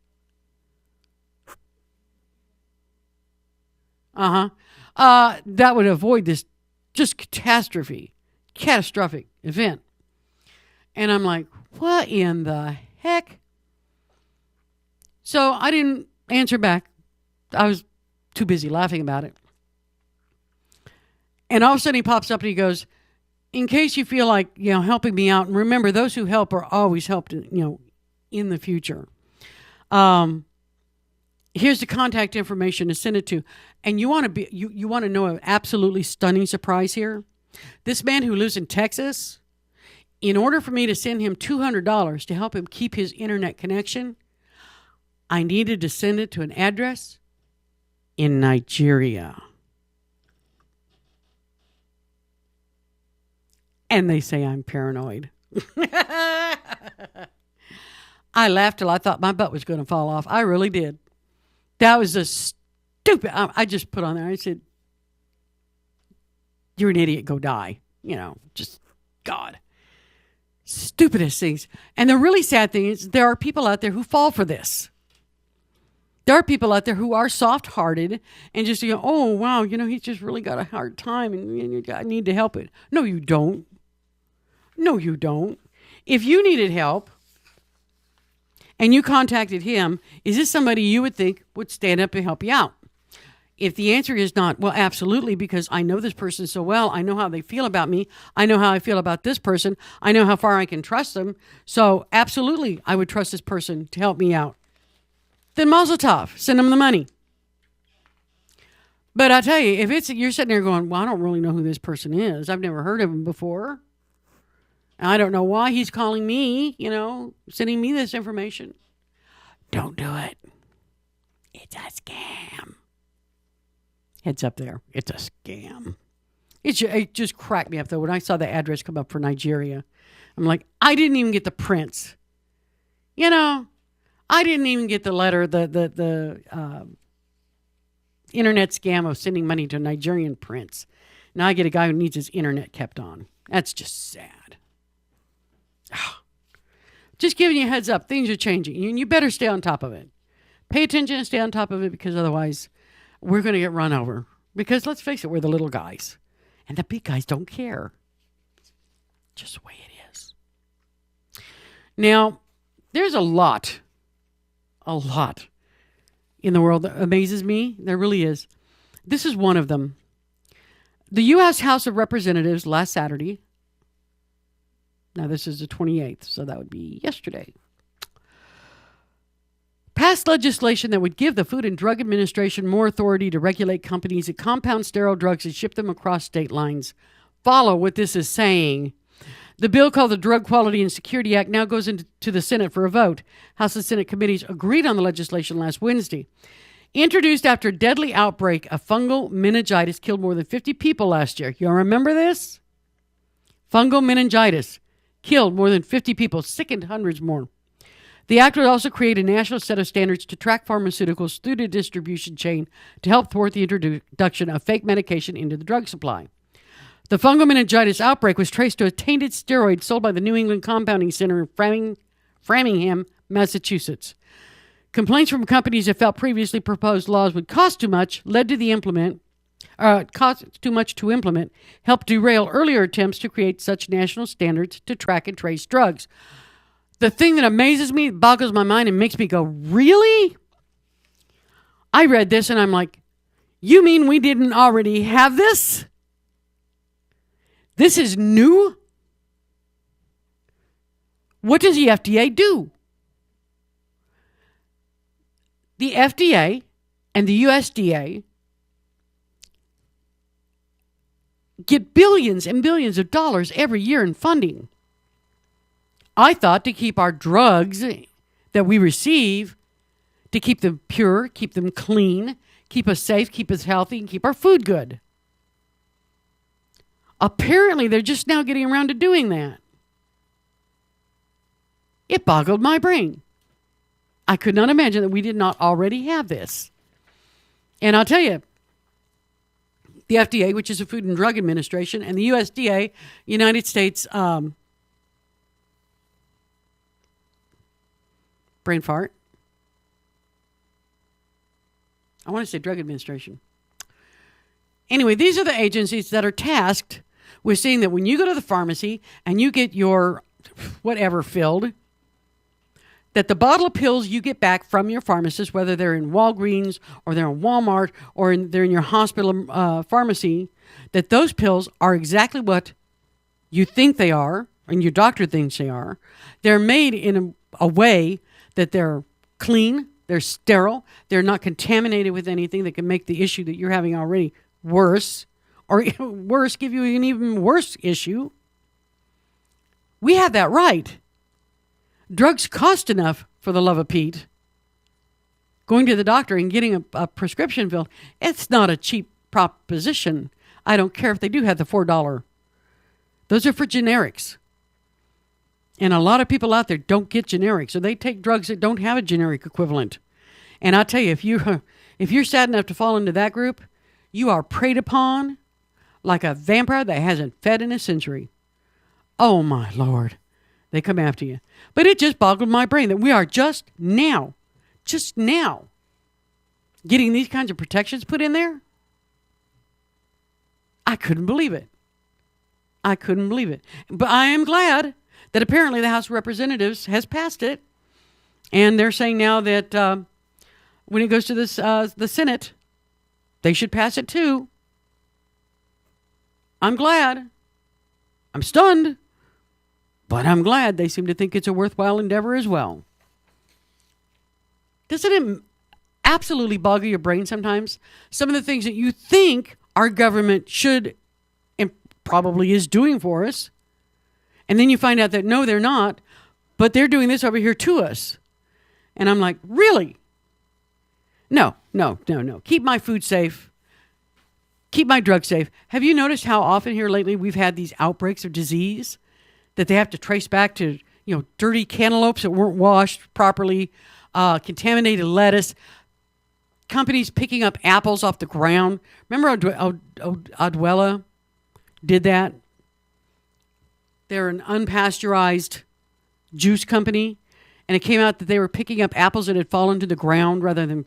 [SPEAKER 13] That would avoid this just catastrophic event. And I'm like, what in the heck? So I didn't answer back. I was too busy laughing about it. And all of a sudden he pops up and he goes, in case you feel like, helping me out, and remember, those who help are always helped, in the future. Here's the contact information to send it to. And you want to know an absolutely stunning surprise here? This man who lives in Texas, in order for me to send him $200 to help him keep his internet connection, I needed to send it to an address in Nigeria. And they say I'm paranoid. I laughed till I thought my butt was going to fall off. I really did. That was a stupid. I just put on there. I said, "You're an idiot. Go die." Just God. Stupidest things. And the really sad thing is there are people out there who fall for this. There are people out there who are soft-hearted and just oh wow, he's just really got a hard time and I need to help it. No, you don't. No, you don't. If you needed help and you contacted him, is this somebody you would think would stand up and help you out? If the answer is not, well, absolutely, because I know this person so well. I know how they feel about me. I know how I feel about this person. I know how far I can trust them. So absolutely, I would trust this person to help me out. Then mazel tov, send them the money. But I tell you, if you're sitting there going, well, I don't really know who this person is. I've never heard of him before. I don't know why he's calling me, sending me this information. Don't do it. It's a scam. Heads up there. It's a scam. It just cracked me up, though, when I saw the address come up for Nigeria. I'm like, I didn't even get the prints. I didn't even get the letter, the internet scam of sending money to Nigerian prince. Now I get a guy who needs his internet kept on. That's just sad. Just giving you a heads up. Things are changing. And you better stay on top of it. Pay attention and stay on top of it, because otherwise we're going to get run over. Because let's face it, we're the little guys. And the big guys don't care. Just the way it is. Now, there's a lot in the world that amazes me. There really is. This is one of them. The U.S. House of Representatives last Saturday, now this is the 28th, so that would be yesterday. passed legislation that would give the Food and Drug Administration more authority to regulate companies that compound sterile drugs and ship them across state lines. Follow what this is saying. The bill, called the Drug Quality and Security Act, now goes into the Senate for a vote. House and Senate committees agreed on the legislation last Wednesday. Introduced after a deadly outbreak of fungal meningitis killed more than 50 people last year. You remember this? Fungal meningitis killed more than 50 people, sickened hundreds more. The act would also create a national set of standards to track pharmaceuticals through the distribution chain to help thwart the introduction of fake medication into the drug supply. The fungal meningitis outbreak was traced to a tainted steroid sold by the New England Compounding Center in Framingham, Massachusetts. Complaints from companies that felt previously proposed laws would cost too much to implement, helped derail earlier attempts to create such national standards to track and trace drugs. The thing that amazes me, boggles my mind, and makes me go, really? I read this and I'm like, you mean we didn't already have this? This is new? What does the FDA do? The FDA and the USDA get billions and billions of dollars every year in funding. I thought to keep our drugs that we receive, to keep them pure, keep them clean, keep us safe, keep us healthy, and keep our food good. Apparently, they're just now getting around to doing that. It boggled my brain. I could not imagine that we did not already have this. And I'll tell you, the FDA, which is the Food and Drug Administration, and the USDA, United States brain fart. I want to say Drug Administration. Anyway, these are the agencies that are tasked with seeing that when you go to the pharmacy and you get your whatever filled, that the bottle of pills you get back from your pharmacist, whether they're in Walgreens or they're in Walmart or they're in your hospital pharmacy, that those pills are exactly what you think they are and your doctor thinks they are. They're made in a way that they're clean, they're sterile, they're not contaminated with anything that can make the issue that you're having already worse, or worse, give you an even worse issue. We have that right. Drugs cost enough, for the love of Pete. Going to the doctor and getting a prescription filled, it's not a cheap proposition. I don't care if they do have the $4. Those are for generics. And a lot of people out there don't get generics, so they take drugs that don't have a generic equivalent. And I'll tell you, if you're sad enough to fall into that group, you are preyed upon like a vampire that hasn't fed in a century. Oh, my Lord. They come after you. But it just boggled my brain that we are just now, getting these kinds of protections put in there. I couldn't believe it. But I am glad that apparently the House of Representatives has passed it. And they're saying now that when it goes to the Senate, they should pass it too. I'm glad. I'm stunned. But I'm glad they seem to think it's a worthwhile endeavor as well. Doesn't it absolutely boggle your brain sometimes? Some of the things that you think our government should and probably is doing for us. And then you find out that no, they're not. But they're doing this over here to us. And I'm like, really? No. Keep my food safe. Keep my drugs safe. Have you noticed how often here lately we've had these outbreaks of disease that they have to trace back to, dirty cantaloupes that weren't washed properly, contaminated lettuce, companies picking up apples off the ground. Remember Odwella did that? They're an unpasteurized juice company, and it came out that they were picking up apples that had fallen to the ground rather than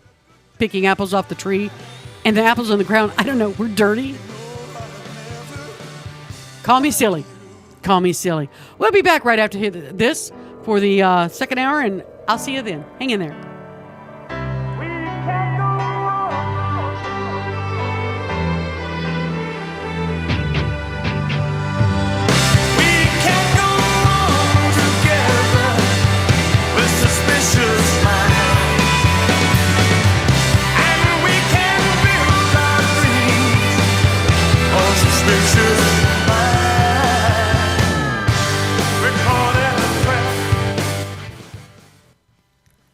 [SPEAKER 13] picking apples off the tree. And the apples on the ground, I don't know, were dirty. Call me silly. We'll be back right after this for the second hour, and I'll see you then. Hang in there.
[SPEAKER 14] Suspicious mind. suspicious mind. We're caught in a trap.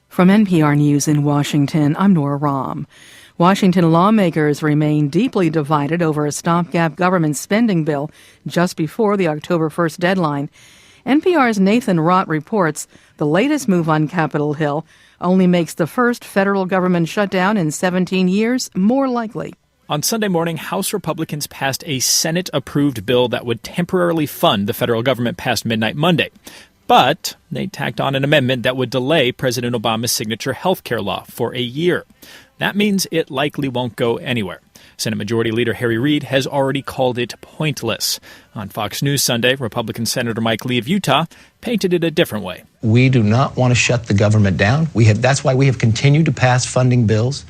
[SPEAKER 2] From NPR News in Washington, I'm Nora Rahm. Washington lawmakers remain deeply divided over a stopgap government spending bill just before the October 1st deadline. NPR's Nathan Rott reports the latest move on Capitol Hill only makes the first federal government shutdown in 17 years more likely.
[SPEAKER 3] On Sunday morning, House Republicans passed a Senate-approved bill that would temporarily fund the federal government past midnight Monday. But they tacked on an amendment that would delay President Obama's signature health care law for a year. That means it likely won't go anywhere. Senate Majority Leader Harry Reid has already called it pointless. On Fox News Sunday, Republican Senator Mike Lee of Utah painted it a different way.
[SPEAKER 4] We do not want to shut the government down. That's why we have continued to pass funding bills.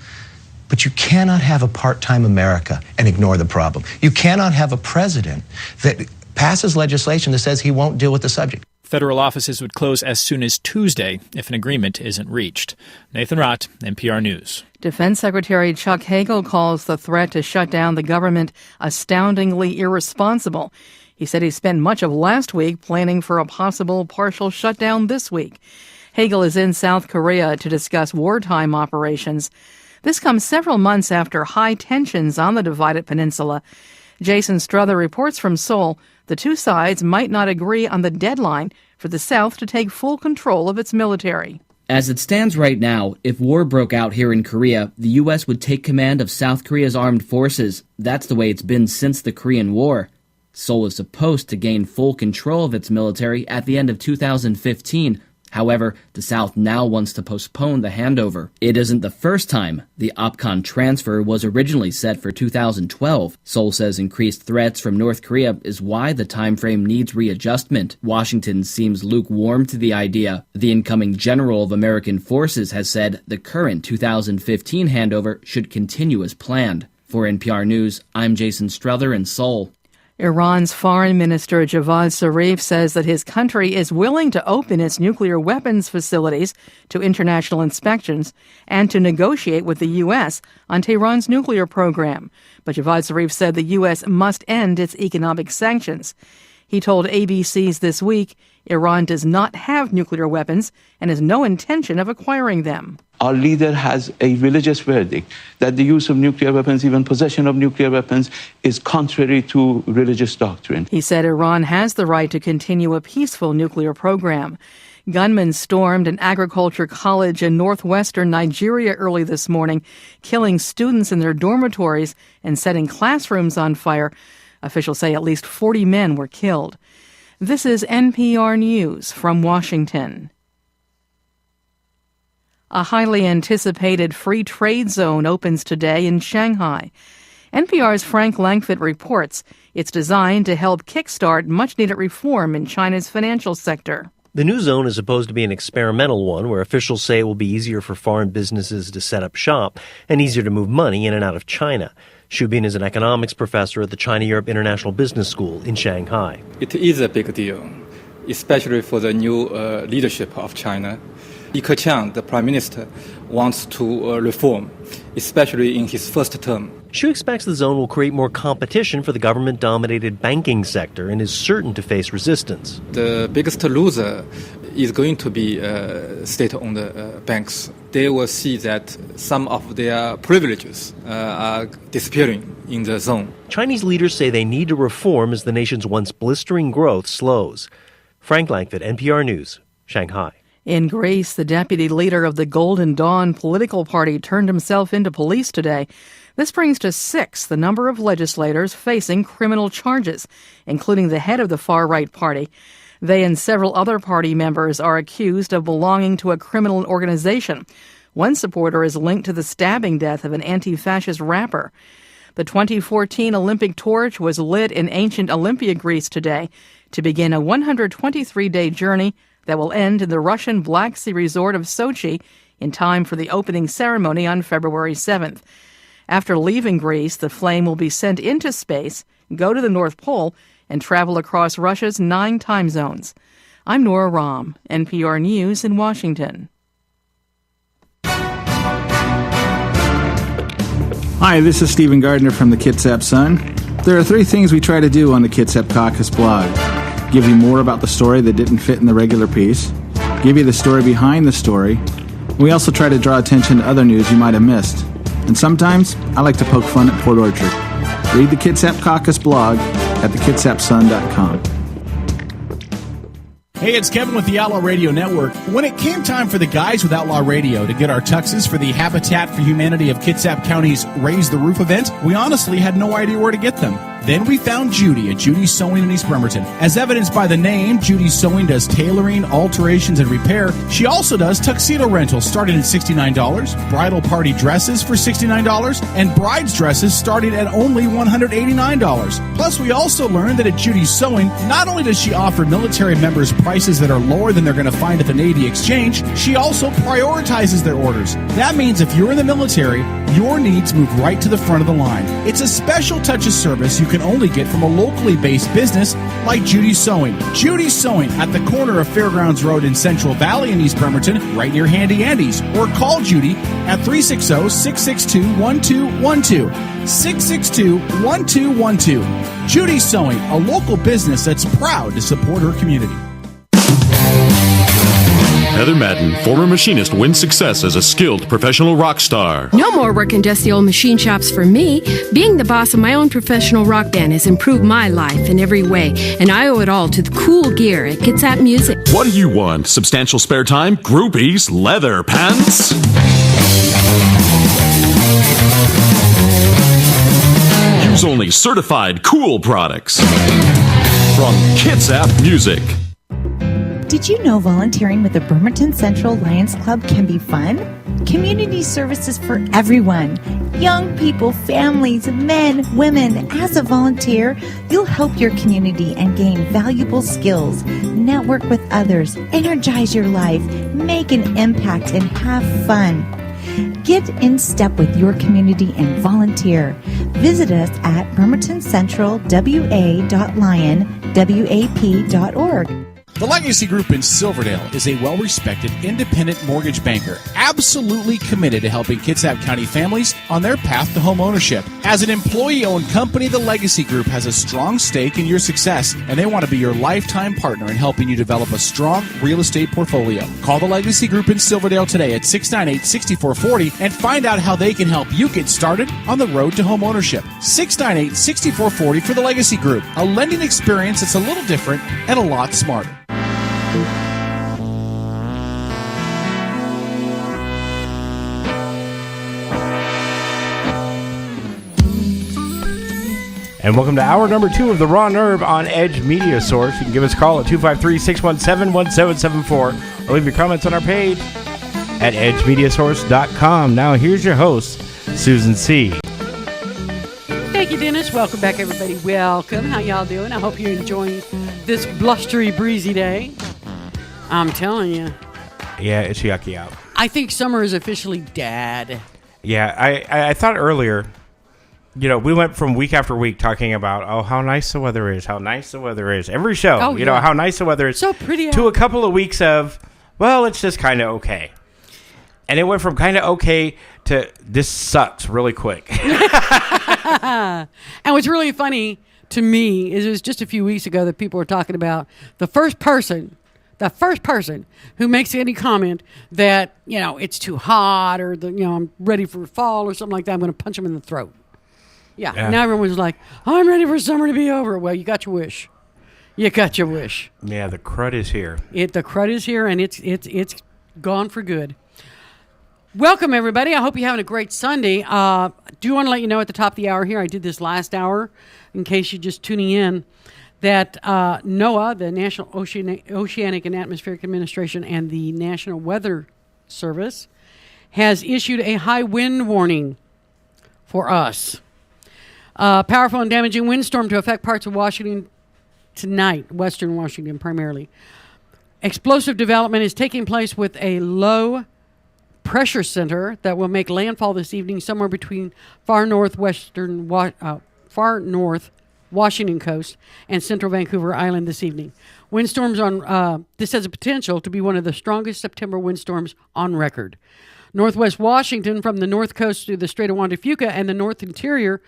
[SPEAKER 4] But you cannot have a part-time America and ignore the problem. You cannot have a president that passes legislation that says he won't deal with the subject.
[SPEAKER 3] Federal offices would close as soon as Tuesday if an agreement isn't reached. Nathan Rott, NPR News.
[SPEAKER 2] Defense Secretary Chuck Hagel calls the threat to shut down the government astoundingly irresponsible. He said he spent much of last week planning for a possible partial shutdown this week. Hagel is in South Korea to discuss wartime operations. This comes several months after high tensions on the divided peninsula. Jason Struther reports from Seoul. The two sides might not agree on the deadline for the South to take full control of its military.
[SPEAKER 5] As it stands right now, if war broke out here in Korea, the U.S. would take command of South Korea's armed forces. That's the way it's been since the Korean War. Seoul is supposed to gain full control of its military at the end of 2015. However, the South now wants to postpone the handover. It isn't the first time. The OPCON transfer was originally set for 2012. Seoul says increased threats from North Korea is why the time frame needs readjustment. Washington seems lukewarm to the idea. The incoming general of American forces has said the current 2015 handover should continue as planned. For NPR News, I'm Jason Struther in Seoul.
[SPEAKER 2] Iran's Foreign Minister Javad Zarif says that his country is willing to open its nuclear weapons facilities to international inspections and to negotiate with the U.S. on Tehran's nuclear program. But Javad Zarif said the U.S. must end its economic sanctions. He told ABC's This Week Iran does not have nuclear weapons and has no intention of acquiring them.
[SPEAKER 6] Our leader has a religious verdict that the use of nuclear weapons, even possession of nuclear weapons, is contrary to religious doctrine.
[SPEAKER 2] He said Iran has the right to continue a peaceful nuclear program. Gunmen stormed an agriculture college in northwestern Nigeria early this morning, killing students in their dormitories and setting classrooms on fire. Officials say at least 40 men were killed. This is NPR News from Washington. A highly anticipated free trade zone opens today in Shanghai. NPR's Frank Langfitt reports it's designed to help kickstart much-needed reform in China's financial sector.
[SPEAKER 7] The new zone is supposed to be an experimental one where officials say it will be easier for foreign businesses to set up shop and easier to move money in and out of China. Xu Bin is an economics professor at the China-Europe International Business School in Shanghai.
[SPEAKER 8] It is a big deal, especially for the new leadership of China. Li Keqiang, the prime minister, wants to reform, especially in his first term.
[SPEAKER 7] Xu expects the zone will create more competition for the government-dominated banking sector and is certain to face resistance.
[SPEAKER 8] The biggest loser is going to be state-owned banks. They will see that some of their privileges are disappearing in the zone.
[SPEAKER 7] Chinese leaders say they need to reform as the nation's once blistering growth slows. Frank Langfitt, NPR News, Shanghai.
[SPEAKER 2] In Greece, the deputy leader of the Golden Dawn political party turned himself into police today. This brings to 6 the number of legislators facing criminal charges, including the head of the far-right party. They and several other party members are accused of belonging to a criminal organization. One supporter is linked to the stabbing death of an anti-fascist rapper. The 2014 Olympic torch was lit in ancient Olympia, Greece today to begin a 123-day journey that will end in the Russian Black Sea resort of Sochi in time for the opening ceremony on February 7th. After leaving Greece, the flame will be sent into space, go to the North Pole, and travel across Russia's 9 time zones. I'm Nora Rahm, NPR News in Washington.
[SPEAKER 15] Hi, this is Stephen Gardner from the Kitsap Sun. There are 3 things we try to do on the Kitsap Caucus blog. Give you more about the story that didn't fit in the regular piece. Give you the story behind the story. We also try to draw attention to other news you might have missed. And sometimes, I like to poke fun at Port Orchard. Read the Kitsap Caucus blog at thekitsapsun.com.
[SPEAKER 11] Hey, it's Kevin with the Outlaw Radio Network. When it came time for the guys with Outlaw Radio to get our tuxes for the Habitat for Humanity of Kitsap County's Raise the Roof event, we honestly had no idea where to get them. Then we found Judy at Judy's Sewing in East Bremerton. As evidenced by the name, Judy's Sewing does tailoring, alterations, and repair. She also does tuxedo rentals starting at $69, bridal party dresses for $69, and bride's dresses starting at only $189. Plus, we also learned that at Judy's Sewing, not only does she offer military members prices that are lower than they're going to find at the Navy Exchange, she also prioritizes their orders. That means if you're in the military, your needs move right to the front of the line. It's a special touch of service you can only get from a locally based business like Judy's Sewing. Judy's Sewing at the corner of Fairgrounds Road in Central Valley in East Bremerton, right near Handy Andy's. Or call Judy at 360-662-1212. 662-1212. Judy's Sewing, a local business that's proud to support her community.
[SPEAKER 16] Heather Madden, former machinist, wins success as a skilled professional rock star.
[SPEAKER 17] No more working dusty old machine shops for me. Being the boss of my own professional rock band has improved my life in every way, and I owe it all to the cool gear at Kitsap Music.
[SPEAKER 16] What do you want? Substantial spare time? Groupies? Leather pants? Use only certified cool products from Kitsap Music.
[SPEAKER 18] Did you know volunteering with the Bremerton Central Lions Club can be fun? Community services for everyone. Young people, families, men, women. As a volunteer, you'll help your community and gain valuable skills, network with others, energize your life, make an impact, and have fun. Get in step with your community and volunteer. Visit us at bremertoncentralwa.lion.wap.org.
[SPEAKER 11] The Legacy Group in Silverdale is a well-respected independent mortgage banker absolutely committed to helping Kitsap County families on their path to home ownership. As an employee-owned company, the Legacy Group has a strong stake in your success, and they want to be your lifetime partner in helping you develop a strong real estate portfolio. Call the Legacy Group in Silverdale today at 698-6440 and find out how they can help you get started on the road to home ownership. 698-6440 for the Legacy Group, a lending experience that's a little different and a lot smarter.
[SPEAKER 1] And welcome to hour number 2 of the Raw Nerve on Edge Media Source. You can give us a call at 253-617-1774 or leave your comments on our page at edgemediasource.com. Now here's your host, Susan C.
[SPEAKER 13] Thank you, Dennis. Welcome back, everybody. Welcome. How y'all doing? I hope you're enjoying this blustery, breezy day. I'm telling you.
[SPEAKER 1] Yeah, it's yucky out.
[SPEAKER 13] I think summer is officially dead.
[SPEAKER 1] Yeah, I thought earlier, you know, we went from week after week talking about, oh, how nice the weather is, how nice the weather is. Every show,
[SPEAKER 13] Oh,
[SPEAKER 1] you know,
[SPEAKER 13] yeah.
[SPEAKER 1] how nice the weather is.
[SPEAKER 13] So pretty out.
[SPEAKER 1] To a couple of weeks of, well, it's just kind of okay. And it went from kind of okay to this sucks really quick.
[SPEAKER 13] And what's really funny to me is it was just a few weeks ago that people were talking about the first person who makes any comment that, you know, it's too hot or, I'm ready for fall or something like that, I'm going to punch them in the throat. Yeah. Now everyone's like, I'm ready for summer to be over. Well, you got your wish. You got your wish.
[SPEAKER 1] Yeah, the crud is here.
[SPEAKER 13] The crud is here, and it's gone for good. Welcome, everybody. I hope you're having a great Sunday. Do want to let you know at the top of the hour here, I did this last hour, in case you're just tuning in, that NOAA, the National Oceanic and Atmospheric Administration, and the National Weather Service has issued a high wind warning for us. Powerful and damaging windstorm to affect parts of Washington tonight, western Washington primarily. Explosive development is taking place with a low pressure center that will make landfall this evening somewhere between far north Washington coast and central Vancouver Island this evening. Windstorms this has a potential to be one of the strongest September windstorms on record. Northwest Washington from the north coast to the Strait of Juan de Fuca and the north interior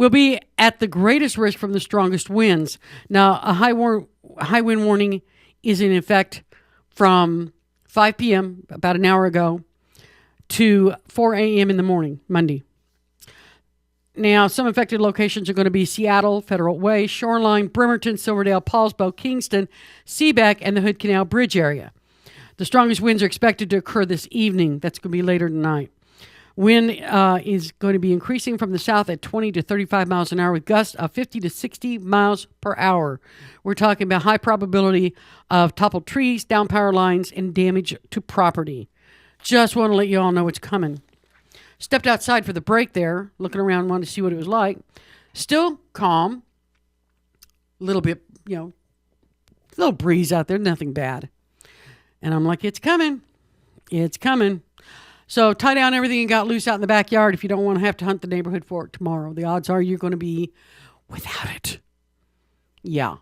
[SPEAKER 13] will be at the greatest risk from the strongest winds. Now, a high wind warning is in effect from 5 p.m., about an hour ago, to 4 a.m. in the morning, Monday. Now, some affected locations are going to be Seattle, Federal Way, Shoreline, Bremerton, Silverdale, Paulsbo, Kingston, Seabeck, and the Hood Canal Bridge area. The strongest winds are expected to occur this evening. That's going to be later tonight. Wind is going to be increasing from the south at 20 to 35 miles an hour with gusts of 50 to 60 miles per hour. We're talking about high probability of toppled trees, down power lines, and damage to property. Just want to let you all know what's coming. Stepped outside for the break there, looking around, wanted to see what it was like. Still calm. A little bit, a little breeze out there, nothing bad. And I'm like, it's coming. It's coming. So tie down everything and got loose out in the backyard if you don't want to have to hunt the neighborhood for it tomorrow. The odds are you're going to be without it. Yeah.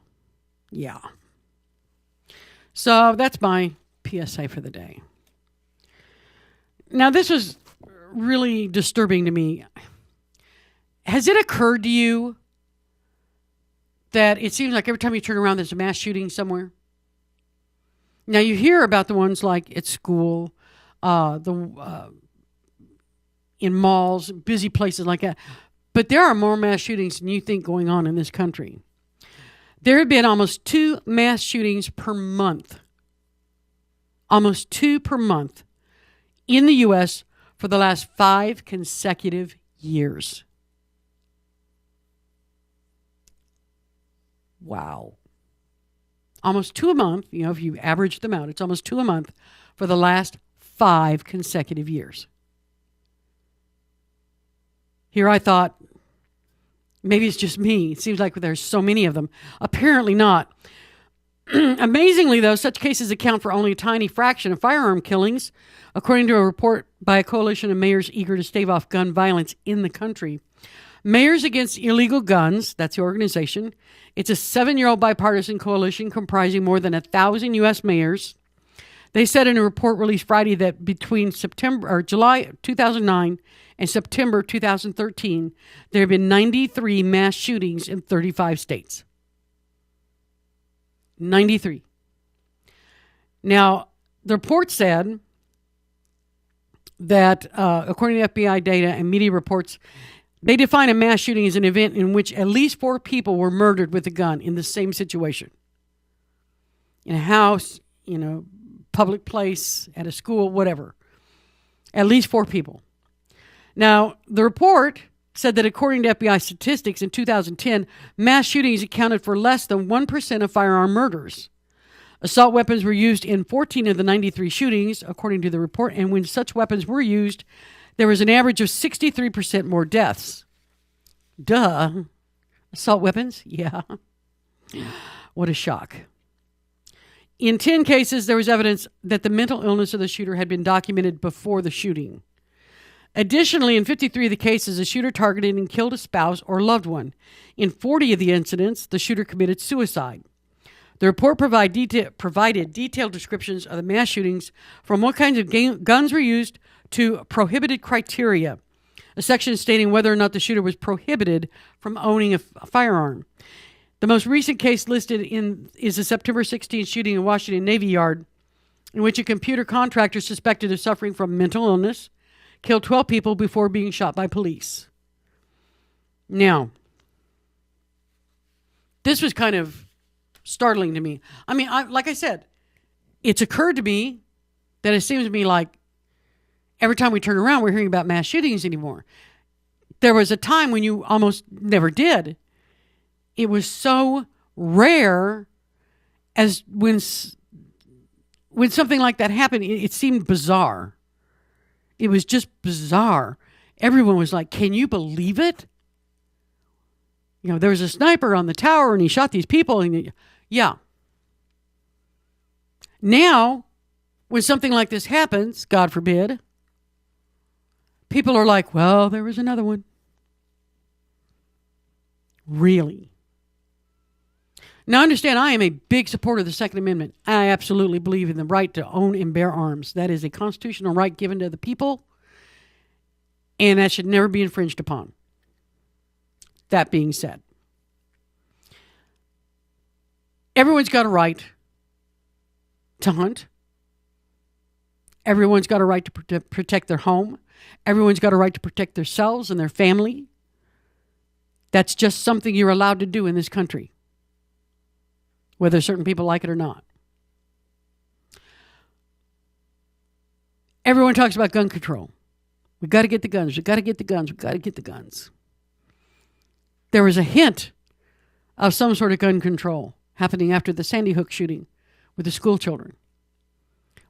[SPEAKER 13] So that's my PSA for the day. Now, this was really disturbing to me. Has it occurred to you that it seems like every time you turn around, there's a mass shooting somewhere? Now, you hear about the ones like at school, in malls, busy places like that. But there are more mass shootings than you think going on in this country. There have been almost 2 mass shootings per month. Almost 2 per month in the U.S. for the last 5 consecutive years. Wow. Almost 2 a month, if you average them out, it's almost 2 a month for the last 5 consecutive years. Here I thought, maybe it's just me. It seems like there's so many of them. Apparently not. Amazingly, though, such cases account for only a tiny fraction of firearm killings, according to a report by a coalition of mayors eager to stave off gun violence in the country. Mayors Against Illegal Guns, that's the organization. It's a 7-year-old bipartisan coalition comprising more than 1,000 U.S. mayors. They said in a report released Friday that between July 2009 and September 2013, there have been 93 mass shootings in 35 states. 93. Now, the report said that, according to FBI data and media reports, they define a mass shooting as an event in which at least 4 people were murdered with a gun in the same situation. In a house, public place, at a school, whatever. At least 4 people. Now, the report said that according to FBI statistics in 2010, mass shootings accounted for less than 1% of firearm murders. Assault weapons were used in 14 of the 93 shootings, according to the report, and when such weapons were used, there was an average of 63% more deaths. Duh. Assault weapons? Yeah. What a shock. In 10 cases, there was evidence that the mental illness of the shooter had been documented before the shooting. Additionally, in 53 of the cases, the shooter targeted and killed a spouse or loved one. In 40 of the incidents, the shooter committed suicide. The report provided detailed descriptions of the mass shootings, from what kinds of guns were used to prohibited criteria, a section stating whether or not the shooter was prohibited from owning a firearm. The most recent case listed is the September 16th shooting in Washington Navy Yard, in which a computer contractor suspected of suffering from mental illness killed 12 people before being shot by police. Now, this was kind of startling to me. I mean, like I said, it's occurred to me that it seems to me like every time we turn around, we're hearing about mass shootings anymore. There was a time when you almost never did. It was so rare as when something like that happened, it seemed bizarre. It was just bizarre. Everyone was like, can you believe it? There was a sniper on the tower and he shot these people. Yeah. Now, when something like this happens, God forbid, people are like, well, there was another one. Really? Now, understand, I am a big supporter of the Second Amendment. I absolutely believe in the right to own and bear arms. That is a constitutional right given to the people, and that should never be infringed upon. That being said, everyone's got a right to hunt. Everyone's got a right to protect their home. Everyone's got a right to protect themselves and their family. That's just something you're allowed to do in this country, whether certain people like it or not. Everyone talks about gun control. We've got to get the guns. We've got to get the guns. We've got to get the guns. There was a hint of some sort of gun control happening after the Sandy Hook shooting with the school children.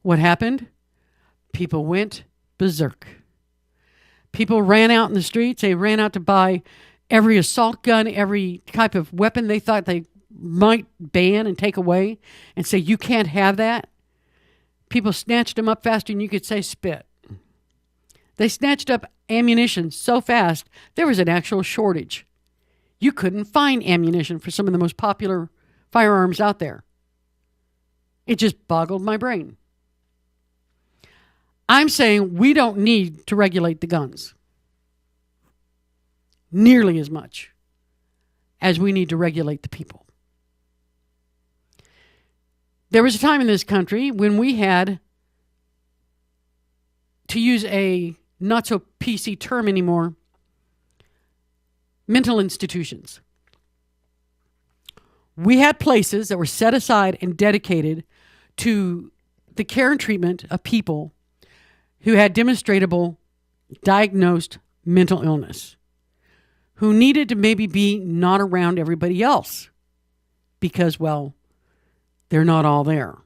[SPEAKER 13] What happened? People went berserk. People ran out in the streets. They ran out to buy every assault gun, every type of weapon they thought they might ban and take away and say, you can't have that. People snatched them up faster than you could say spit. They snatched up ammunition so fast, there was an actual shortage. You couldn't find ammunition for some of the most popular firearms out there. It just boggled my brain. I'm saying we don't need to regulate the guns nearly as much as we need to regulate the people. There was a time in this country when we had, to use a not so PC term anymore, mental institutions. We had places that were set aside and dedicated to the care and treatment of people who had demonstrable, diagnosed mental illness, who needed to maybe be not around everybody else because, well, they're not all there.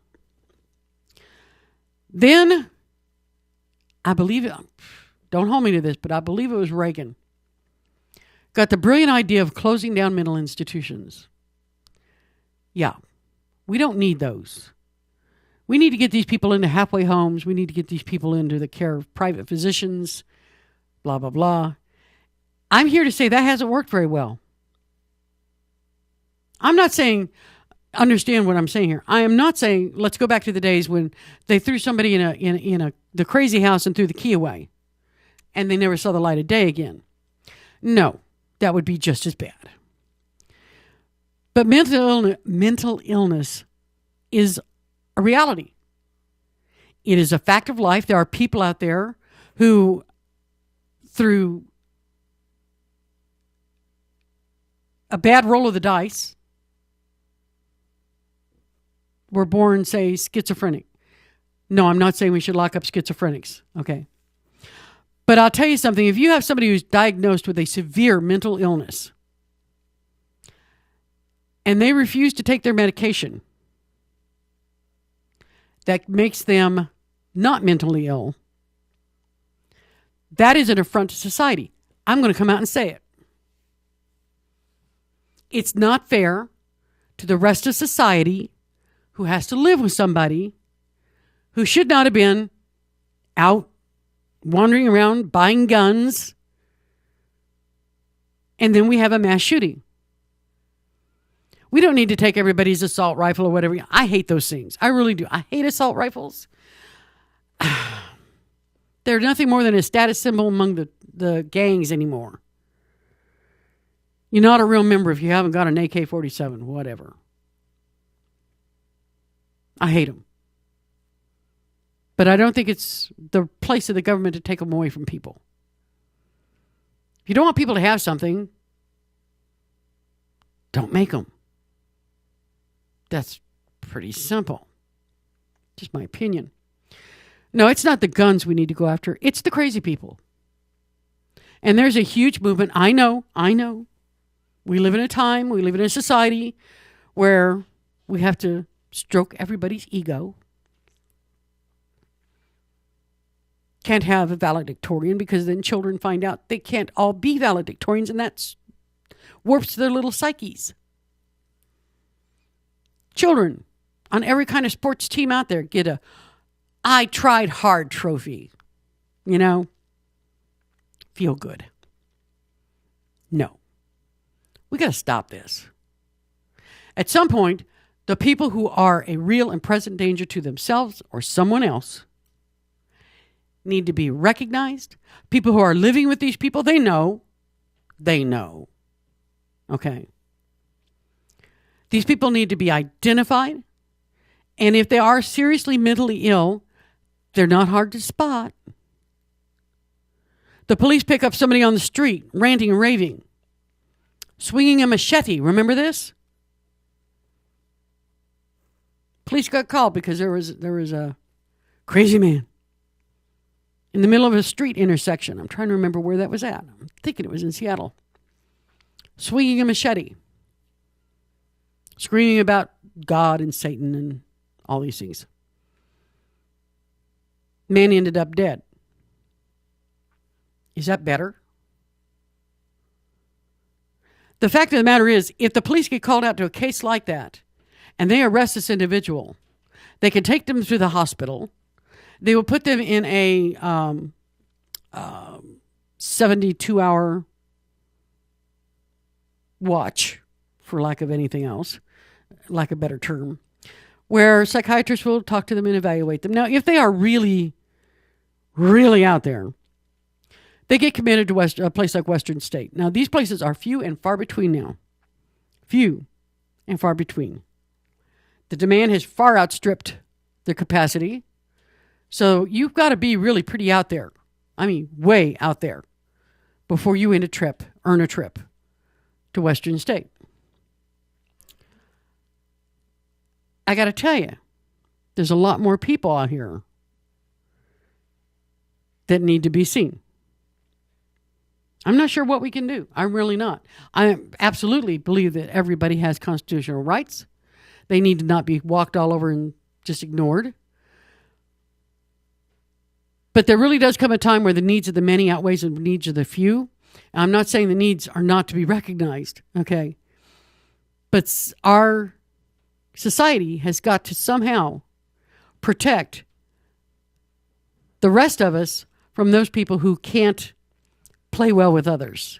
[SPEAKER 13] Then, I believe, don't hold me to this, but I believe it was Reagan, got the brilliant idea of closing down mental institutions. Yeah, we don't need those. We need to get these people into halfway homes. We need to get these people into the care of private physicians, blah, blah, blah. I'm here to say that hasn't worked very well. I'm not saying, understand what I'm saying here. I am not saying let's go back to the days when they threw somebody in the crazy house and threw the key away and they never saw the light of day again. No, that would be just as bad. But mental illness is a reality. It is a fact of life. There are people out there who, through a bad roll of the dice, were born, say, schizophrenic. No, I'm not saying we should lock up schizophrenics, okay? But I'll tell you something. If you have somebody who's diagnosed with a severe mental illness and they refuse to take their medication that makes them not mentally ill, that is an affront to society. I'm going to come out and say it. It's not fair to the rest of society who has to live with somebody who should not have been out wandering around buying guns, and then we have a mass shooting. We don't need to take everybody's assault rifle or whatever. I hate those things. I really do. I hate assault rifles. They're nothing more than a status symbol among the gangs anymore. You're not a real member if you haven't got an AK-47, whatever. I hate them. But I don't think it's the place of the government to take them away from people. If you don't want people to have something, don't make them. That's pretty simple. Just my opinion. No, it's not the guns we need to go after. It's the crazy people. And there's a huge movement. I know. We live in a time, we live in a society where we have to stroke everybody's ego. Can't have a valedictorian because then children find out they can't all be valedictorians, and that warps their little psyches. Children on every kind of sports team out there get a I tried hard trophy. You know? Feel good. No. We got to stop this. At some point, the people who are a real and present danger to themselves or someone else need to be recognized. People who are living with these people, they know Okay. These people need to be identified. And if they are seriously mentally ill, they're not hard to spot. The police pick up somebody on the street, ranting and raving, swinging a machete. Remember this? Police got called because there was a crazy man in the middle of a street intersection. I'm trying to remember where that was at. I'm thinking it was in Seattle. Swinging a machete, screaming about God and Satan and all these things. Man ended up dead. Is that better? The fact of the matter is, if the police get called out to a case like that and they arrest this individual, they can take them to the hospital. They will put them in a 72-hour watch, for lack of anything else, lack of a better term, where psychiatrists will talk to them and evaluate them. Now, if they are really, really out there, they get committed to a place like Western State. Now, these places are few and far between now. Few and far between. The demand has far outstripped their capacity. So you've got to be really pretty out there. I mean, way out there before you earn a trip to Western State. I got to tell you, there's a lot more people out here that need to be seen. I'm not sure what we can do. I'm really not. I absolutely believe that everybody has constitutional rights. They need to not be walked all over and just ignored. But there really does come a time where the needs of the many outweighs the needs of the few. I'm not saying the needs are not to be recognized, okay? But our society has got to somehow protect the rest of us from those people who can't play well with others.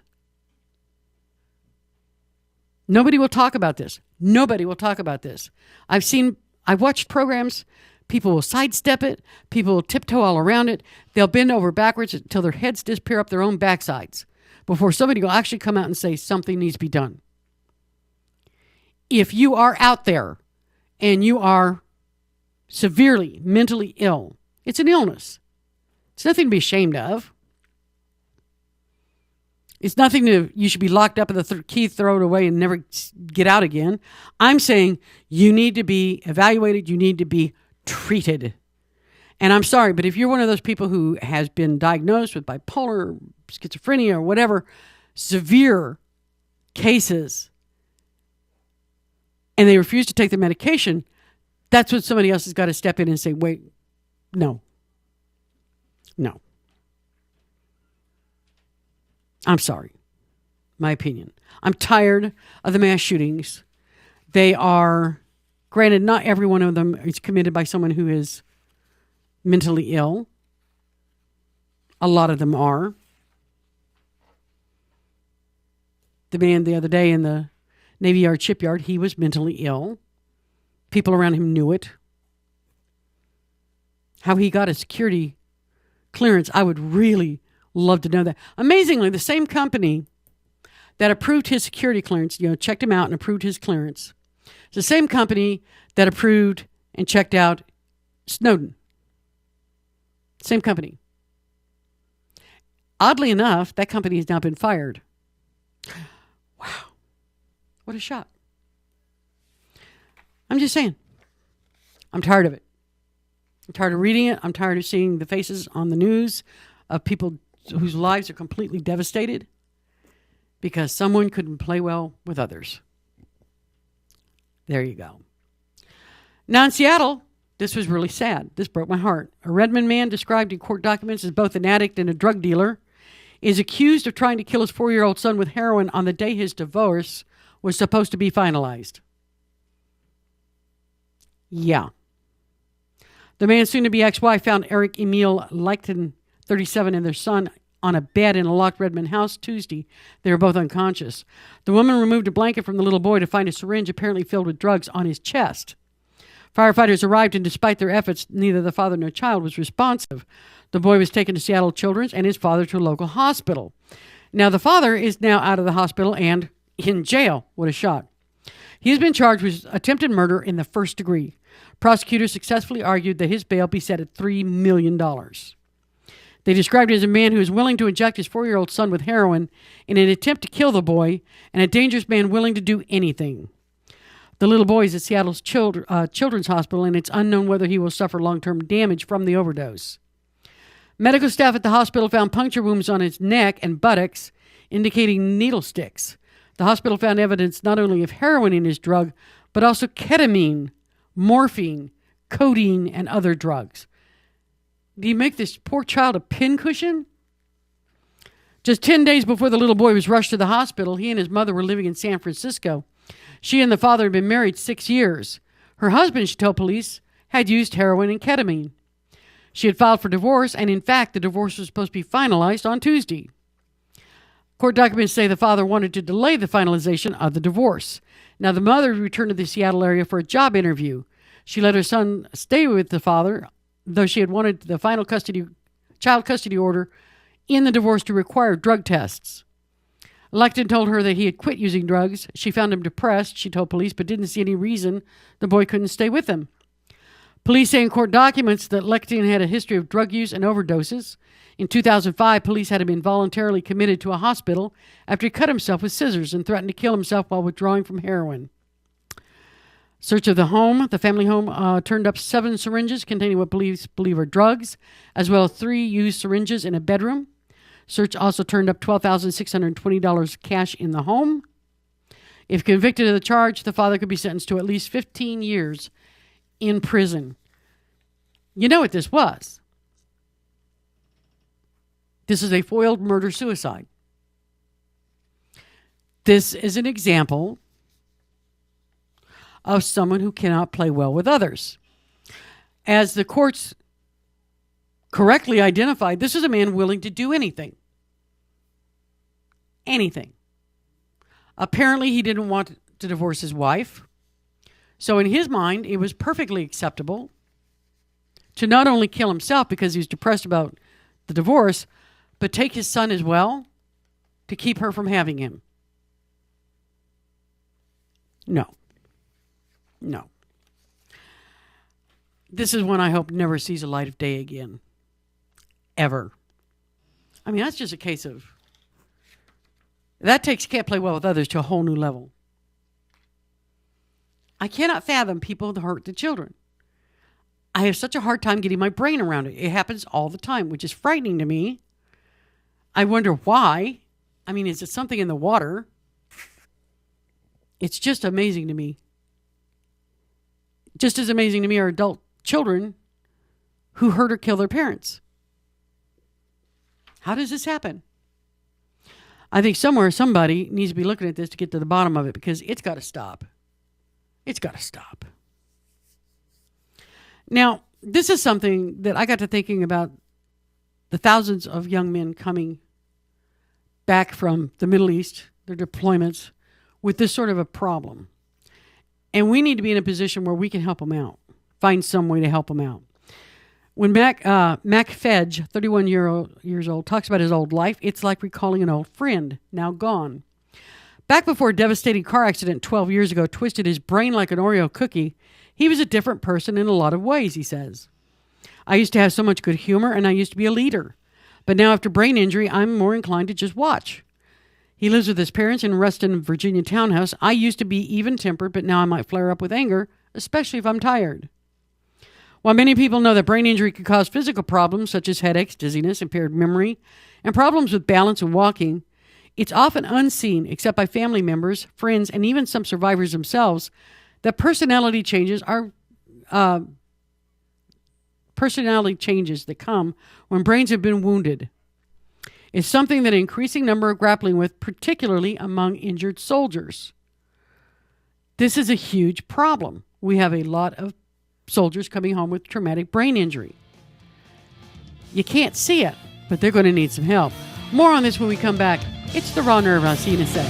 [SPEAKER 13] Nobody will talk about this. Nobody will talk about this. I've watched programs. People will sidestep it. People will tiptoe all around it. They'll bend over backwards until their heads disappear up their own backsides before somebody will actually come out and say something needs to be done. If you are out there and you are severely mentally ill, it's an illness. It's nothing to be ashamed of. It's nothing you should be locked up in the key, throw it away, and never get out again. I'm saying you need to be evaluated. You need to be treated. And I'm sorry, but if you're one of those people who has been diagnosed with bipolar, schizophrenia, or whatever, severe cases, and they refuse to take the medication, that's when somebody else has got to step in and say, wait, no. I'm sorry. My opinion. I'm tired of the mass shootings. They are, granted, not every one of them is committed by someone who is mentally ill. A lot of them are. The man the other day in the Navy Yard shipyard, he was mentally ill. People around him knew it. How he got a security clearance, I would really love to know that. Amazingly, the same company that approved his security clearance, checked him out and approved his clearance, it's the same company that approved and checked out Snowden. Same company. Oddly enough, that company has now been fired. Wow. What a shock. I'm just saying. I'm tired of it. I'm tired of reading it. I'm tired of seeing the faces on the news of people whose lives are completely devastated because someone couldn't play well with others. There you go. Now in Seattle, this was really sad. This broke my heart. A Redmond man described in court documents as both an addict and a drug dealer is accused of trying to kill his 4-year-old son with heroin on the day his divorce was supposed to be finalized. Yeah. The man's soon-to-be ex-wife found Eric Emil Leighton, 37, and their son on a bed in a locked Redmond house Tuesday. They were both unconscious. The woman removed a blanket from the little boy to find a syringe apparently filled with drugs on his chest. Firefighters arrived, and despite their efforts, neither the father nor child was responsive. The boy was taken to Seattle Children's and his father to a local hospital. Now, the father is now out of the hospital and in jail. What a shock. He has been charged with attempted murder in the first degree. Prosecutors successfully argued that his bail be set at $3 million. They described him as a man who is willing to inject his 4-year-old son with heroin in an attempt to kill the boy, and a dangerous man willing to do anything. The little boy is at Seattle's Children's Hospital, and it's unknown whether he will suffer long-term damage from the overdose. Medical staff at the hospital found puncture wounds on his neck and buttocks, indicating needle sticks. The hospital found evidence not only of heroin in his drug, but also ketamine, morphine, codeine, and other drugs. Do you make this poor child a pincushion? Just 10 days before the little boy was rushed to the hospital, he and his mother were living in San Francisco. She and the father had been married 6 years. Her husband, she told police, had used heroin and ketamine. She had filed for divorce, and in fact, the divorce was supposed to be finalized on Tuesday. Court documents say the father wanted to delay the finalization of the divorce. Now, the mother returned to the Seattle area for a job interview. She let her son stay with the father, though she had wanted the final child custody order in the divorce to require drug tests. Lecton told her that he had quit using drugs. She found him depressed, she told police, but didn't see any reason the boy couldn't stay with him. Police say in court documents that Lecton had a history of drug use and overdoses. In 2005, police had him involuntarily committed to a hospital after he cut himself with scissors and threatened to kill himself while withdrawing from heroin. Search of the home. The family home turned up 7 syringes containing what police believe are drugs, as well as 3 used syringes in a bedroom. Search also turned up $12,620 cash in the home. If convicted of the charge, the father could be sentenced to at least 15 years in prison. You know what this was? This is a foiled murder-suicide. This is an example of someone who cannot play well with others. As the courts correctly identified, this is a man willing to do anything. Anything. Apparently, he didn't want to divorce his wife. So in his mind, it was perfectly acceptable to not only kill himself because he was depressed about the divorce, but take his son as well to keep her from having him. No. This is one I hope never sees a light of day again. Ever. I mean, that's just a case of... That takes can't play well with others to a whole new level. I cannot fathom people that hurt the children. I have such a hard time getting my brain around it. It happens all the time, which is frightening to me. I wonder why. I mean, is it something in the water? It's just amazing to me. Just as amazing to me are adult children who hurt or kill their parents. How does this happen? I think somewhere somebody needs to be looking at this to get to the bottom of it, because it's got to stop. It's got to stop. Now, this is something that I got to thinking about the thousands of young men coming back from the Middle East, their deployments, with this sort of a problem. And we need to be in a position where we can help them out, find some way to help them out. When Mac Fedge, 31 years old, talks about his old life, it's like recalling an old friend, now gone. Back before a devastating car accident 12 years ago twisted his brain like an Oreo cookie, he was a different person in a lot of ways, he says. I used to have so much good humor, and I used to be a leader. But now after brain injury, I'm more inclined to just watch. He lives with his parents in a Reston, Virginia townhouse. I used to be even-tempered, but now I might flare up with anger, especially if I'm tired. While many people know that brain injury can cause physical problems such as headaches, dizziness, impaired memory, and problems with balance and walking, it's often unseen, except by family members, friends, and even some survivors themselves, that personality changes that come when brains have been wounded. It's something that an increasing number are grappling with, particularly among injured soldiers. This is a huge problem. We have a lot of soldiers coming home with traumatic brain injury. You can't see it, but they're going to need some help. More on this when we come back. It's The Raw Nerve. I'll see you in a sec.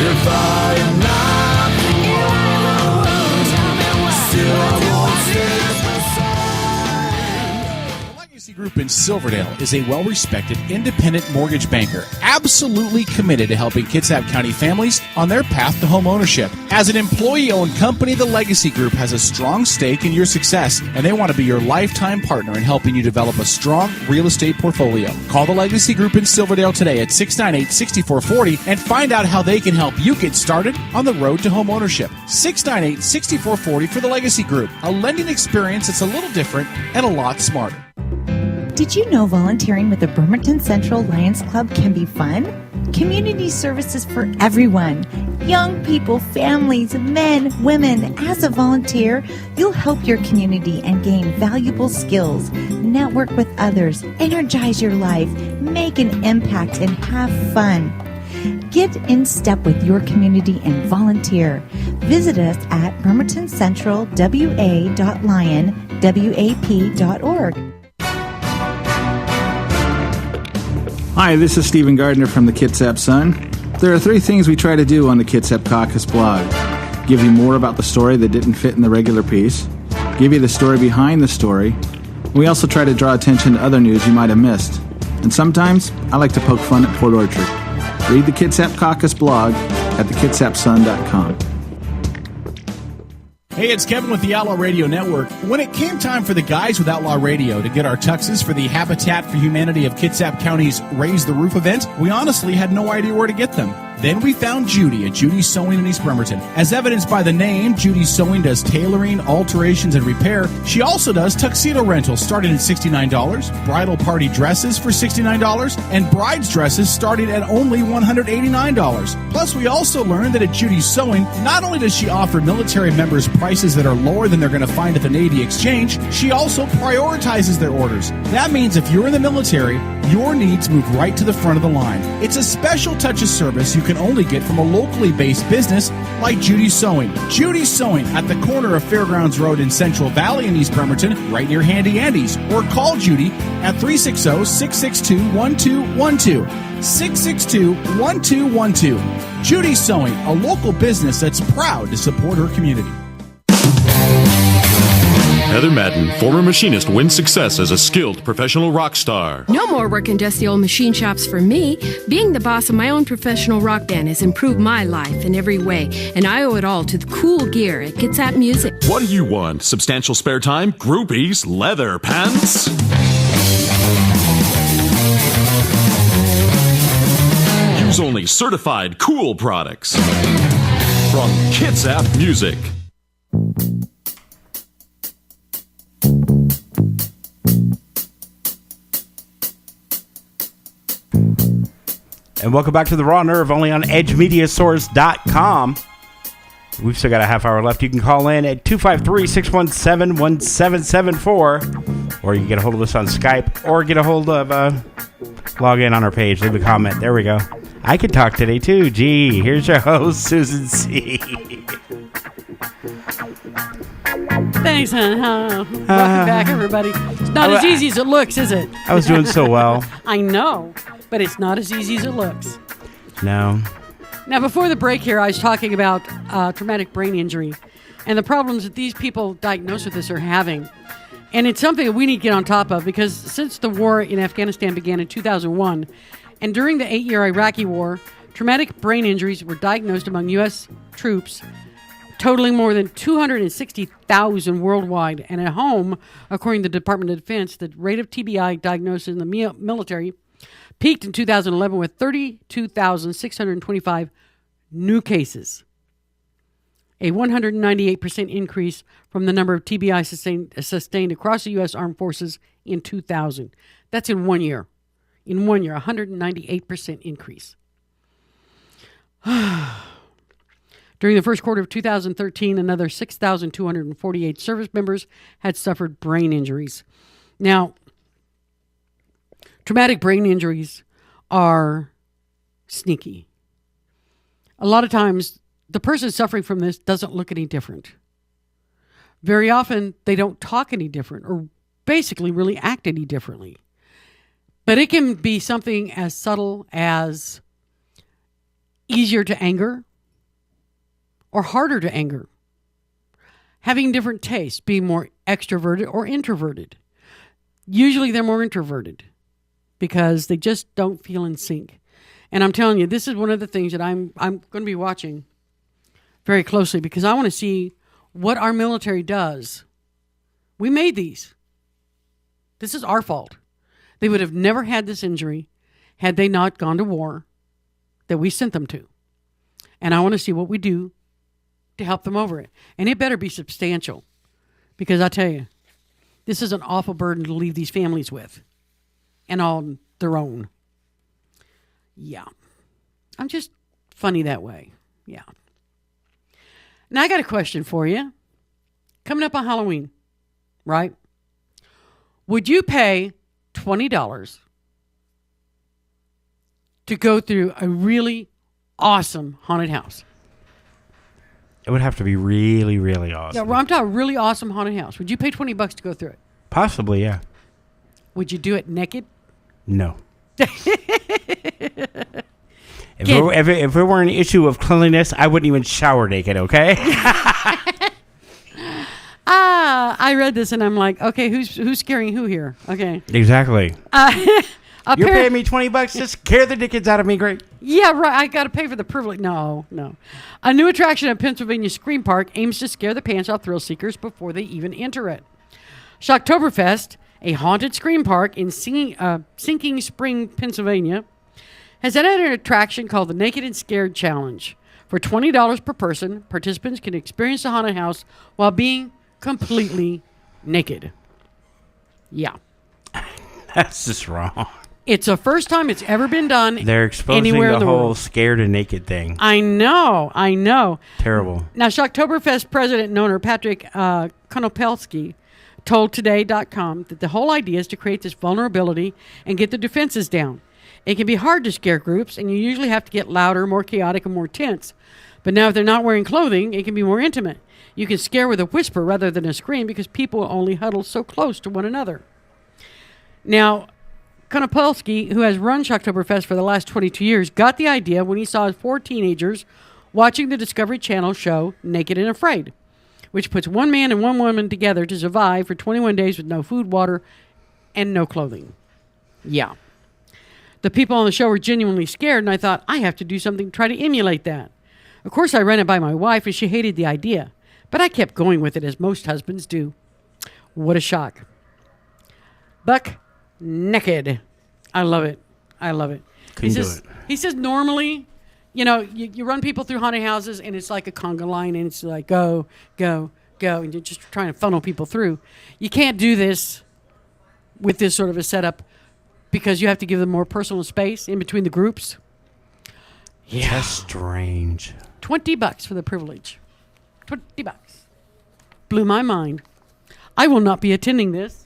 [SPEAKER 14] If I am nothing you ever will, still I won't stay aside.
[SPEAKER 11] Legacy Group in Silverdale is a well-respected independent mortgage banker, absolutely committed to helping Kitsap County families on their path to home ownership. As an employee-owned company, the Legacy Group has a strong stake in your success, and they want to be your lifetime partner in helping you develop a strong real estate portfolio. Call the Legacy Group in Silverdale today at 698-6440 and find out how they can help you get started on the road to home ownership. 698-6440 for the Legacy Group, a lending experience that's a little different and a lot smarter.
[SPEAKER 18] Did you know volunteering with the Bremerton Central Lions Club can be fun? Community services for everyone. Young people, families, men, women. As a volunteer, you'll help your community and gain valuable skills. Network with others, energize your life, make an impact, and have fun. Get in step with your community and volunteer. Visit us at bremertoncentralwa.lionwap.org.
[SPEAKER 15] Hi, this is Stephen Gardner from the Kitsap Sun. There are 3 things we try to do on the Kitsap Caucus blog. Give you more about the story that didn't fit in the regular piece. Give you the story behind the story. We also try to draw attention to other news you might have missed. And sometimes, I like to poke fun at Port Orchard. Read the Kitsap Caucus blog at thekitsapsun.com.
[SPEAKER 11] Hey, it's Kevin with the Outlaw Radio Network. When it came time for the guys with Outlaw Radio to get our tuxes for the Habitat for Humanity of Kitsap County's Raise the Roof event, we honestly had no idea where to get them. Then we found Judy at Judy's Sewing in East Bremerton. As evidenced by the name, Judy's Sewing does tailoring, alterations, and repair. She also does tuxedo rentals starting at $69, bridal party dresses for $69, and bride's dresses starting at only $189. Plus, we also learned that at Judy's Sewing, not only does she offer military members prices that are lower than they're going to find at the Navy Exchange, she also prioritizes their orders. That means if you're in the military, your needs move right to the front of the line. It's a special touch of service you can only get from a locally based business like Judy's Sewing. Judy's Sewing at the corner of Fairgrounds Road in Central Valley in East Bremerton, right near Handy Andy's, or call Judy at 360-662-1212. 662-1212. Judy's Sewing, a local business that's proud to support her community.
[SPEAKER 16] Heather Madden, former machinist, wins success as a skilled professional rock star.
[SPEAKER 17] No more working dusty old machine shops for me. Being the boss of my own professional rock band has improved my life in every way, and I owe it all to the cool gear at Kitsap Music.
[SPEAKER 16] What do you want? Substantial spare time? Groupies? Leather pants? Use only certified cool products from Kitsap Music.
[SPEAKER 1] And welcome back to the Raw Nerve, only on EdgeMediaSource.com. We've still got a half hour left. You can call in at 253-617-1774, or you can get a hold of us on Skype, or get a hold of, log in on our page, leave a comment. There we go. I can talk today, too. Gee, here's your host, Susan C.
[SPEAKER 13] Thanks, hon. Welcome back, everybody. It's not as easy as it looks, is it?
[SPEAKER 1] I was doing so well.
[SPEAKER 13] I know, but it's not as easy as it looks.
[SPEAKER 1] No.
[SPEAKER 13] Now, before the break here, I was talking about traumatic brain injury and the problems that these people diagnosed with this are having. And it's something that we need to get on top of, because since the war in Afghanistan began in 2001, and during the 8-year Iraqi war, traumatic brain injuries were diagnosed among U.S. troops, totaling more than 260,000 worldwide. And at home, according to the Department of Defense, the rate of TBI diagnosis in the military peaked in 2011 with 32,625 new cases, a 198% increase from the number of TBI sustained across the U.S. Armed Forces in 2000. That's in 1 year. In 1 year, 198% increase. During the first quarter of 2013, another 6,248 service members had suffered brain injuries. Now, traumatic brain injuries are sneaky. A lot of times, the person suffering from this doesn't look any different. Very often, they don't talk any different or basically really act any differently. But it can be something as subtle as easier to anger or harder to anger. Having different tastes, being more extroverted or introverted. Usually they're more introverted because they just don't feel in sync. And I'm telling you, this is one of the things that I'm going to be watching very closely because I want to see what our military does. We made these. This is our fault. They would have never had this injury had they not gone to war that we sent them to. And I want to see what we do to help them over it. And it better be substantial because I tell you, this is an awful burden to leave these families with and on their own. Yeah. I'm just funny that way. Yeah. Now I got a question for you. Coming up on Halloween, right? Would you pay $20 to go through a really awesome haunted house?
[SPEAKER 1] It would have to be really, really awesome.
[SPEAKER 13] Yeah, I'm talking a really awesome haunted house. Would you pay $20 to go through it?
[SPEAKER 1] Possibly, yeah.
[SPEAKER 13] Would you do it naked?
[SPEAKER 1] No. If it were an issue of cleanliness, I wouldn't even shower naked, okay?
[SPEAKER 13] I read this and I'm like, okay, who's scaring who here? Okay.
[SPEAKER 1] Exactly. You're paying me $20 to scare the dickens out of me, great.
[SPEAKER 13] Yeah, right. I got to pay for the privilege. No. A new attraction at Pennsylvania Scream Park aims to scare the pants off thrill seekers before they even enter it. Shocktoberfest, a haunted scream park in Sinking Spring, Pennsylvania, has added an attraction called the Naked and Scared Challenge. For $20 per person, participants can experience the haunted house while being completely naked. Yeah.
[SPEAKER 1] That's just wrong.
[SPEAKER 13] It's the first time it's ever been done.
[SPEAKER 1] They're exposing
[SPEAKER 13] anywhere in
[SPEAKER 1] the
[SPEAKER 13] the
[SPEAKER 1] whole
[SPEAKER 13] world.
[SPEAKER 1] scared and naked thing.
[SPEAKER 13] I know.
[SPEAKER 1] Terrible.
[SPEAKER 13] Now, Shocktoberfest president and owner Patrick Konopelski told Today.com that the whole idea is to create this vulnerability and get the defenses down. It can be hard to scare groups, and you usually have to get louder, more chaotic, and more tense. But now if they're not wearing clothing, it can be more intimate. You can scare with a whisper rather than a scream because people only huddle so close to one another. Now, Konopelski, who has run Shocktoberfest for the last 22 years, got the idea when he saw 4 teenagers watching the Discovery Channel show Naked and Afraid, which puts one man and one woman together to survive for 21 days with no food, water, and no clothing. Yeah. The people on the show were genuinely scared, and I thought, I have to do something to try to emulate that. Of course, I ran it by my wife, and she hated the idea, but I kept going with it, as most husbands do. What a shock. Buck naked. I love it.
[SPEAKER 1] Couldn't do it.
[SPEAKER 13] He says normally, you run people through haunted houses, and it's like a conga line, and it's like, go, go, go, and you're just trying to funnel people through. You can't do this with this sort of a setup because you have to give them more personal space in between the groups. Yeah.
[SPEAKER 1] That's strange.
[SPEAKER 13] $20 for the privilege. $20. Blew my mind. I will not be attending this,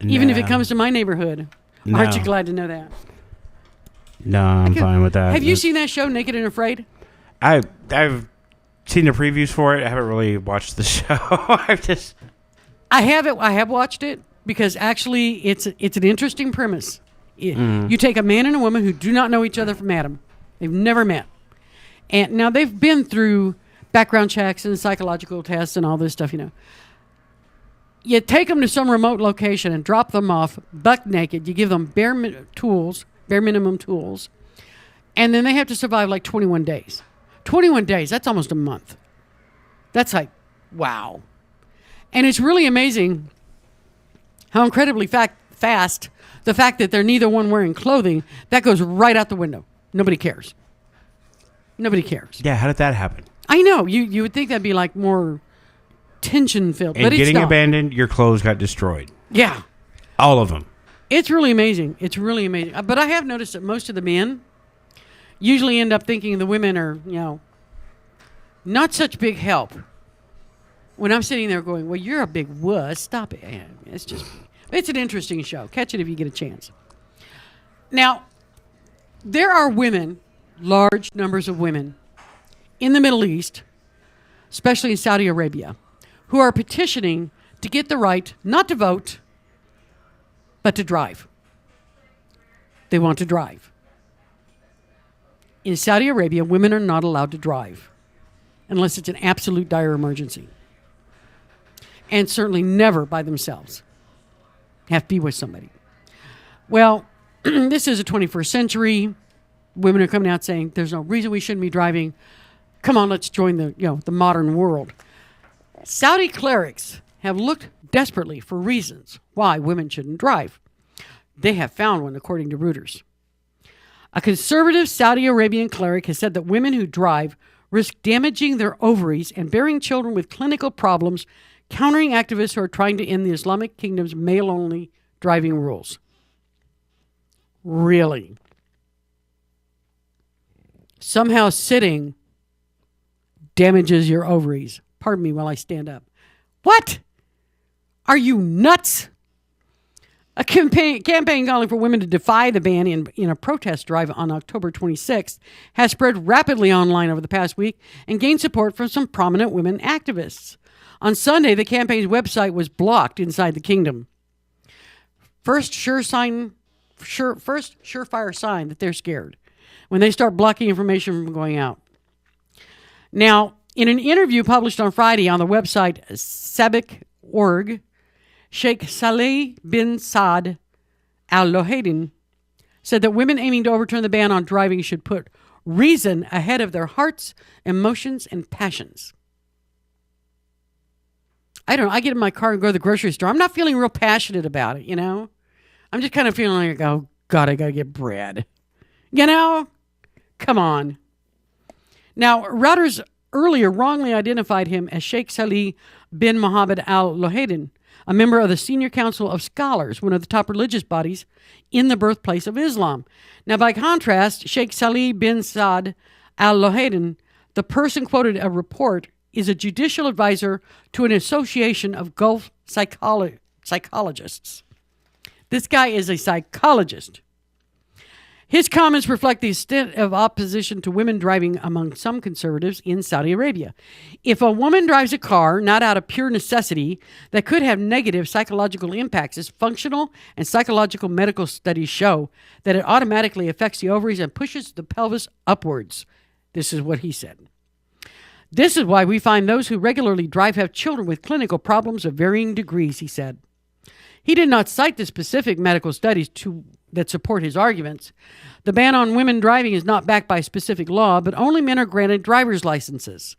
[SPEAKER 13] even if it comes to my neighborhood.
[SPEAKER 1] No.
[SPEAKER 13] Aren't you glad to know that?
[SPEAKER 1] No, I'm fine with that.
[SPEAKER 13] Have you seen that show, Naked and Afraid?
[SPEAKER 1] I've seen the previews for it. I haven't really watched the show.
[SPEAKER 13] I have watched it because actually it's an interesting premise. You take a man and a woman who do not know each other from Adam. They've never met. And now they've been through background checks and psychological tests and all this stuff, You take them to some remote location and drop them off buck naked. You give them bare minimum tools. And then they have to survive like 21 days. 21 days, that's almost a month. That's like, wow. And it's really amazing how incredibly fast the fact that they're neither one wearing clothing, that goes right out the window. Nobody cares.
[SPEAKER 1] Yeah, how did that happen?
[SPEAKER 13] I know. You would think that'd be like more tension filled.
[SPEAKER 1] And
[SPEAKER 13] but
[SPEAKER 1] getting
[SPEAKER 13] it's not.
[SPEAKER 1] abandoned, your clothes got destroyed.
[SPEAKER 13] Yeah.
[SPEAKER 1] All of them.
[SPEAKER 13] It's really amazing. But I have noticed that most of the men usually end up thinking the women are, not such big help. When I'm sitting there going, well, you're a big wuss. Stop it. It's an interesting show. Catch it if you get a chance. Now, there are women, large numbers of women, in the Middle East, especially in Saudi Arabia, who are petitioning to get the right not to vote, but to drive. They want to drive. In Saudi Arabia, women are not allowed to drive unless it's an absolute dire emergency. And certainly never by themselves. have to be with somebody. Well, this is the 21st century. Women are coming out saying there's no reason we shouldn't be driving. Come on, let's join the modern world. Saudi clerics have looked desperately for reasons why women shouldn't drive. They have found one, according to Reuters. A conservative Saudi Arabian cleric has said that women who drive risk damaging their ovaries and bearing children with clinical problems, countering activists who are trying to end the Islamic kingdom's male-only driving rules. Really? Somehow sitting damages your ovaries. Pardon me while I stand up. What? Are you nuts? A campaign calling for women to defy the ban in a protest drive on October 26th has spread rapidly online over the past week and gained support from some prominent women activists. On Sunday, the campaign's website was blocked inside the kingdom. First surefire sign that they're scared when they start blocking information from going out. Now, in an interview published on Friday on the website Sabik.org, Sheikh Saleh bin Saad Al Lohadin said that women aiming to overturn the ban on driving should put reason ahead of their hearts, emotions, and passions. I don't know. I get in my car and go to the grocery store. I'm not feeling real passionate about it, I'm just kind of feeling like, oh, God, I got to get bread. Come on. Now, Reuters earlier wrongly identified him as Sheikh Saleh bin Mohammed Al Lohadin, a member of the Senior Council of Scholars, one of the top religious bodies in the birthplace of Islam. Now, by contrast, Sheikh Saleh bin Saad Al Lohadin, the person quoted a report, is a judicial advisor to an association of Gulf psychologists. This guy is a psychologist. His comments reflect the extent of opposition to women driving among some conservatives in Saudi Arabia. If a woman drives a car not out of pure necessity that could have negative psychological impacts, as functional and psychological medical studies show that it automatically affects the ovaries and pushes the pelvis upwards. This is what he said. This is why we find those who regularly drive have children with clinical problems of varying degrees, he said. He did not cite the specific medical studies that support his arguments. The ban on women driving is not backed by specific law, but only men are granted driver's licenses.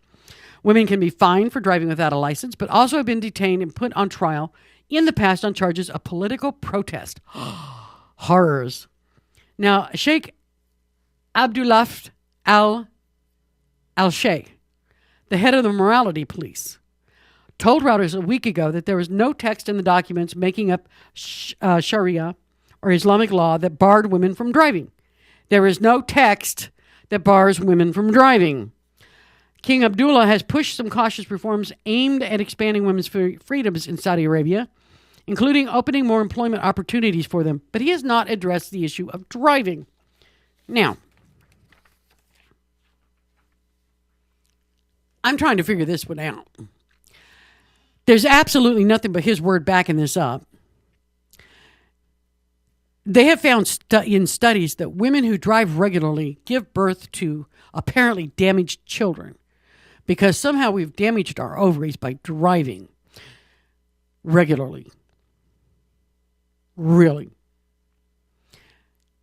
[SPEAKER 13] Women can be fined for driving without a license, but also have been detained and put on trial in the past on charges of political protest. Horrors. Now, Sheikh Abdullah Al-Sheikh, the head of the morality police, told Reuters a week ago that there was no text in the documents making up Sharia or Islamic law that barred women from driving. There is no text that bars women from driving. King Abdullah has pushed some cautious reforms aimed at expanding women's freedoms in Saudi Arabia, including opening more employment opportunities for them, but he has not addressed the issue of driving. Now, I'm trying to figure this one out. There's absolutely nothing but his word backing this up. They have found in studies that women who drive regularly give birth to apparently damaged children because somehow we've damaged our ovaries by driving regularly. Really.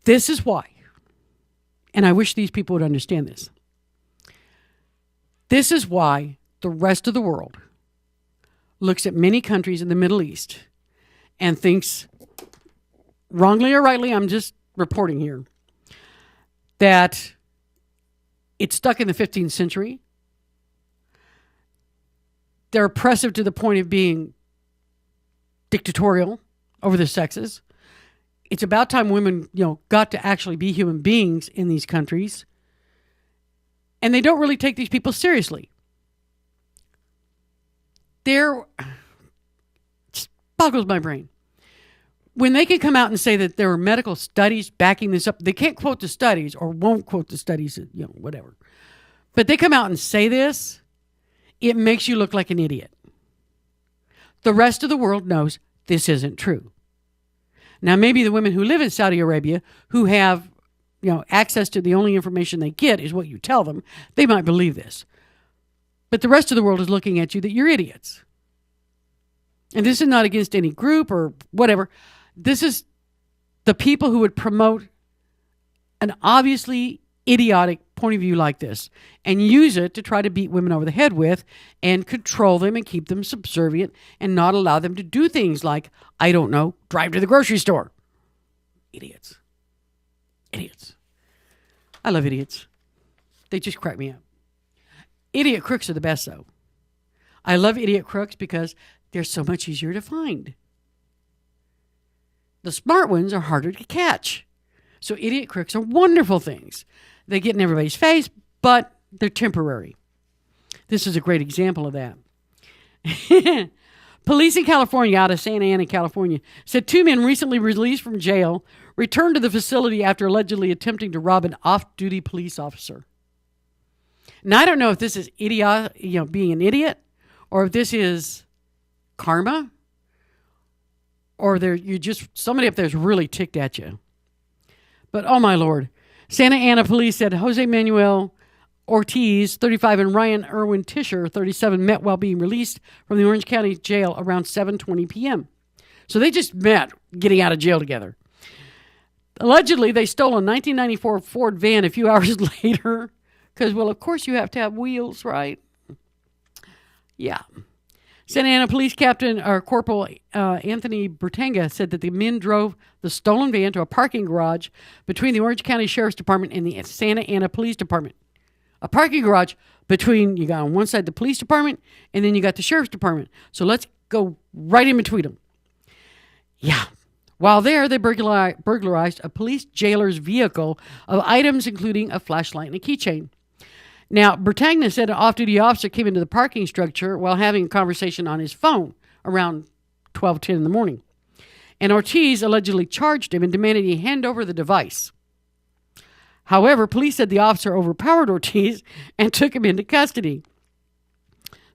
[SPEAKER 13] This is why, and I wish these people would understand this. This is why the rest of the world looks at many countries in the Middle East and thinks, wrongly or rightly, I'm just reporting here, that it's stuck in the 15th century. They're oppressive to the point of being dictatorial over the sexes. It's about time women, got to actually be human beings in these countries. And they don't really take these people seriously. Just boggles my brain. When they can come out and say that there are medical studies backing this up, they can't quote the studies or won't quote the studies, whatever. But they come out and say this, it makes you look like an idiot. The rest of the world knows this isn't true. Now, maybe the women who live in Saudi Arabia who have, access to the only information they get is what you tell them, they might believe this. But the rest of the world is looking at you that you're idiots. And this is not against any group or whatever. This is the people who would promote an obviously idiotic point of view like this and use it to try to beat women over the head with and control them and keep them subservient and not allow them to do things like, I don't know, drive to the grocery store. Idiots. Idiots. I love idiots. They just crack me up. Idiot crooks are the best, though. I love idiot crooks because they're so much easier to find. The smart ones are harder to catch. So idiot crooks are wonderful things. They get in everybody's face, but they're temporary. This is a great example of that. Police in California, out of Santa Ana, California, said 2 men recently released from jail returned to the facility after allegedly attempting to rob an off-duty police officer. Now, I don't know if this is being an idiot, or if this is karma, or somebody up there's really ticked at you. But oh my Lord, Santa Ana police said Jose Manuel Ortiz, 35, and Ryan Irwin Tisher, 37, met while being released from the Orange County jail around 7:20 p.m. So they just met getting out of jail together. Allegedly, they stole a 1994 Ford van a few hours later because, well, of course you have to have wheels, right? Yeah. Santa Ana Police Captain or Corporal Anthony Bertanga said that the men drove the stolen van to a parking garage between the Orange County Sheriff's Department and the Santa Ana Police Department. A parking garage between, you got on one side the police department, and then you got the sheriff's department. So let's go right in between them. Yeah. While there, they burglarized a police jailer's vehicle of items including a flashlight and a keychain. Now, Bertagna said an off-duty officer came into the parking structure while having a conversation on his phone around 12:10 in the morning. And Ortiz allegedly charged him and demanded he hand over the device. However, police said the officer overpowered Ortiz and took him into custody.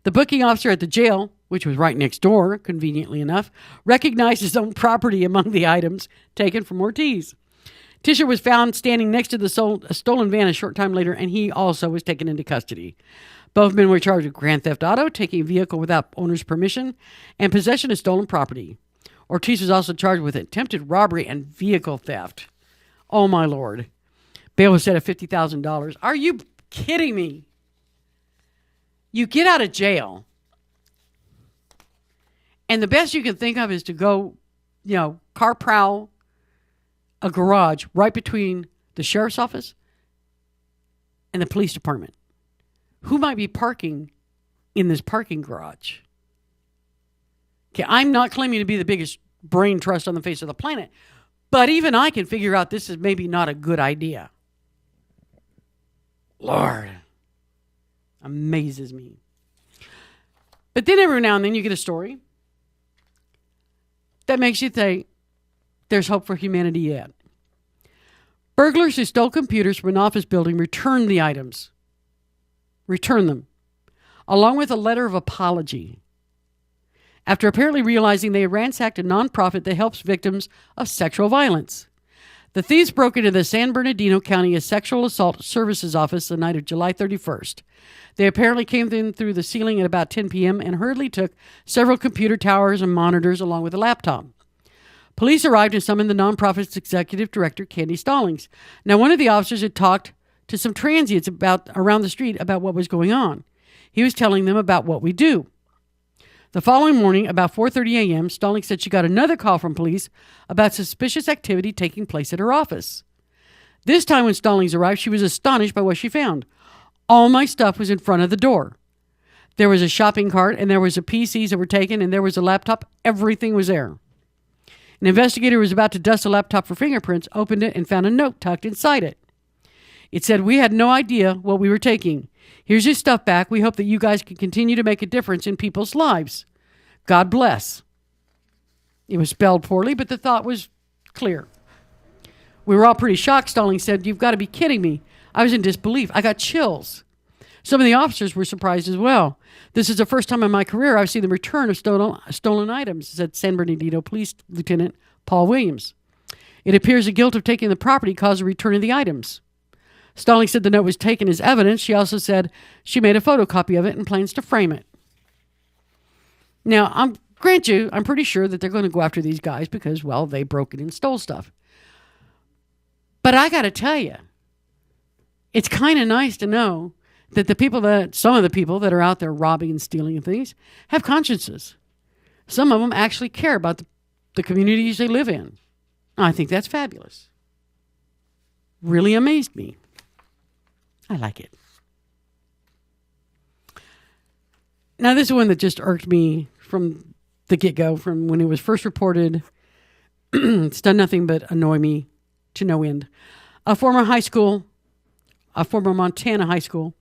[SPEAKER 13] The booking officer at the jail, which was right next door, conveniently enough, recognized his own property among the items taken from Ortiz. Tisher was found standing next to the stolen van a short time later, and he also was taken into custody. Both men were charged with grand theft auto, taking a vehicle without owner's permission, and possession of stolen property. Ortiz was also charged with attempted robbery and vehicle theft. Oh, my Lord. Bail was set at $50,000. Are you kidding me? You get out of jail, and the best you can think of is to go, car prowl a garage right between the sheriff's office and the police department. Who might be parking in this parking garage? Okay, I'm not claiming to be the biggest brain trust on the face of the planet, but even I can figure out this is maybe not a good idea. Lord, amazes me. But then every now and then you get a story that makes you think there's hope for humanity yet. Burglars who stole computers from an office building returned the items. Returned them, along with a letter of apology, after apparently realizing they had ransacked a nonprofit that helps victims of sexual violence. The thieves broke into the San Bernardino County Sexual Assault Services office the night of July 31st. They apparently came in through the ceiling at about 10 p.m. and hurriedly took several computer towers and monitors along with a laptop. Police arrived and summoned the nonprofit's executive director, Candy Stallings. Now, one of the officers had talked to some transients around the street about what was going on. He was telling them about what we do. The following morning, about 4:30 a.m., Stallings said she got another call from police about suspicious activity taking place at her office. This time when Stallings arrived, she was astonished by what she found. All my stuff was in front of the door. There was a shopping cart, and there was a PCs that were taken, and there was a laptop. Everything was there. An investigator was about to dust the laptop for fingerprints, opened it, and found a note tucked inside it. It said, "We had no idea what we were taking. Here's your stuff back. We hope that you guys can continue to make a difference in people's lives. God bless." It was spelled poorly, but the thought was clear. We were all pretty shocked. Stallings said, "You've got to be kidding me." I was in disbelief. I got chills. Some of the officers were surprised as well. "This is the first time in my career I've seen the return of stolen items," said San Bernardino Police Lieutenant Paul Williams. "It appears the guilt of taking the property caused the return of the items." Stallings said the note was taken as evidence. She also said she made a photocopy of it and plans to frame it. Now, I'm Grant you, I'm pretty sure that they're going to go after these guys because, well, they broke in and stole stuff. But I got to tell you, it's kind of nice to know that some of the people that are out there robbing and stealing things have consciences. Some of them actually care about the communities they live in. I think that's fabulous. Really amazed me. I like it. Now, this is one that just irked me from the get-go, from when it was first reported. It's done nothing but annoy me to no end. A former Montana high school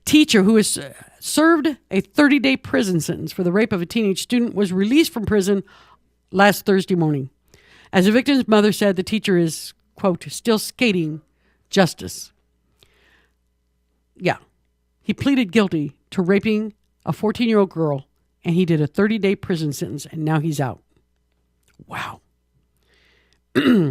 [SPEAKER 13] teacher who has served a 30-day prison sentence for the rape of a teenage student was released from prison last Thursday morning. As the victim's mother said, the teacher is, quote, still skating justice. Yeah. He pleaded guilty to raping a 14-year-old girl, and he did a 30-day prison sentence, and now he's out. Wow.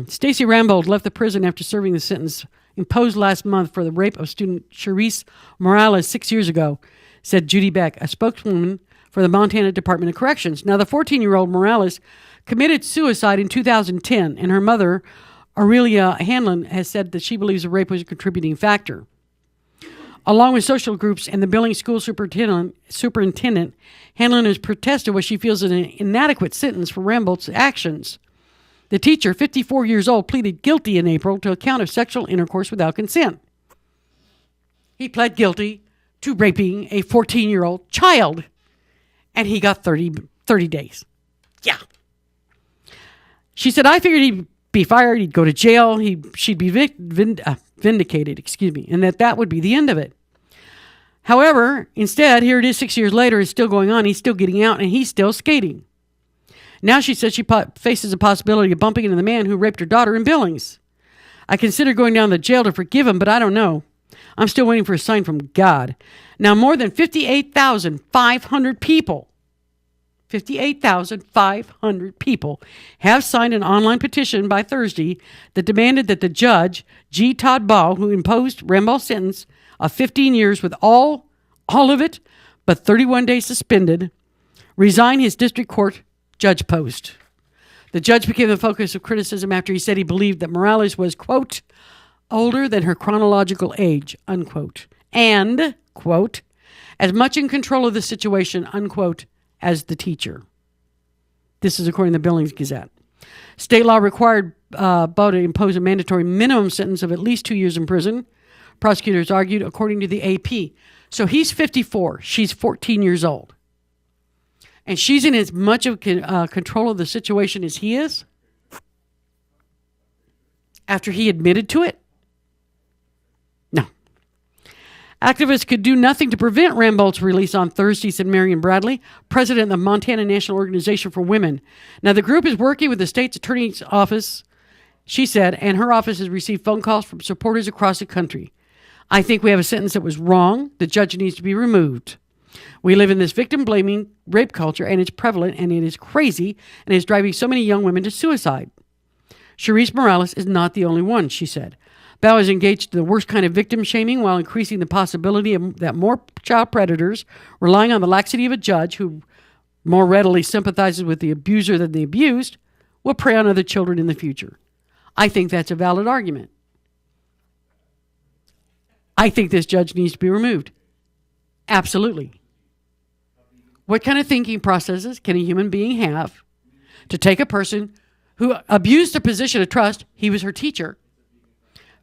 [SPEAKER 13] Stacey Rambold left the prison after serving the sentence imposed last month for the rape of student Cherise Morales 6 years ago, said Judy Beck, a spokeswoman for the Montana Department of Corrections. Now, the 14-year-old Morales committed suicide in 2010, and her mother, Aurelia Hanlon, has said that she believes the rape was a contributing factor. Along with social groups and the Billings school superintendent, Hanlon has protested what she feels is an inadequate sentence for Rambold's actions. The teacher, 54 years old, pleaded guilty in April to a count of sexual intercourse without consent. He pled guilty to raping a 14-year-old child, and he got 30 days. Yeah. She said, I figured he'd be fired, he'd go to jail, she'd be vindicated, and that would be the end of it. However, instead, here it is 6 years later, it's still going on, he's still getting out, and he's still skating. Now she says she faces a possibility of bumping into the man who raped her daughter in Billings. I consider going down to the jail to forgive him, but I don't know. I'm still waiting for a sign from God. Now, more than 58,500 people have signed an online petition by Thursday that demanded that the judge, G. Todd Ball, who imposed Rambold's sentence of 15 years with all of it but 31 days suspended, resign his district court judge post. The judge became the focus of criticism after he said he believed that Morales was, quote, older than her chronological age, unquote, and, quote, as much in control of the situation, unquote, as the teacher. This is according to the Billings Gazette. State law required Bo to impose a mandatory minimum sentence of at least 2 years in prison. Prosecutors argued, according to the AP. So he's 54. She's 14 years old. And she's in as much of control of the situation as he is after he admitted to it? No. Activists could do nothing to prevent Rambold's release on Thursday, said Marion Bradley, president of the Montana National Organization for Women. Now, the group is working with the state's attorney's office, she said, and her office has received phone calls from supporters across the country. I think we have a sentence that was wrong. The judge needs to be removed. We live in this victim-blaming rape culture, and it's prevalent, and it is crazy, and it's driving so many young women to suicide. Cherise Morales is not the only one, she said. Bao is engaged in the worst kind of victim shaming while increasing the possibility that more child predators, relying on the laxity of a judge who more readily sympathizes with the abuser than the abused, will prey on other children in the future. I think that's a valid argument. I think this judge needs to be removed. Absolutely. What kind of thinking processes can a human being have to take a person who abused a position of trust? He was her teacher.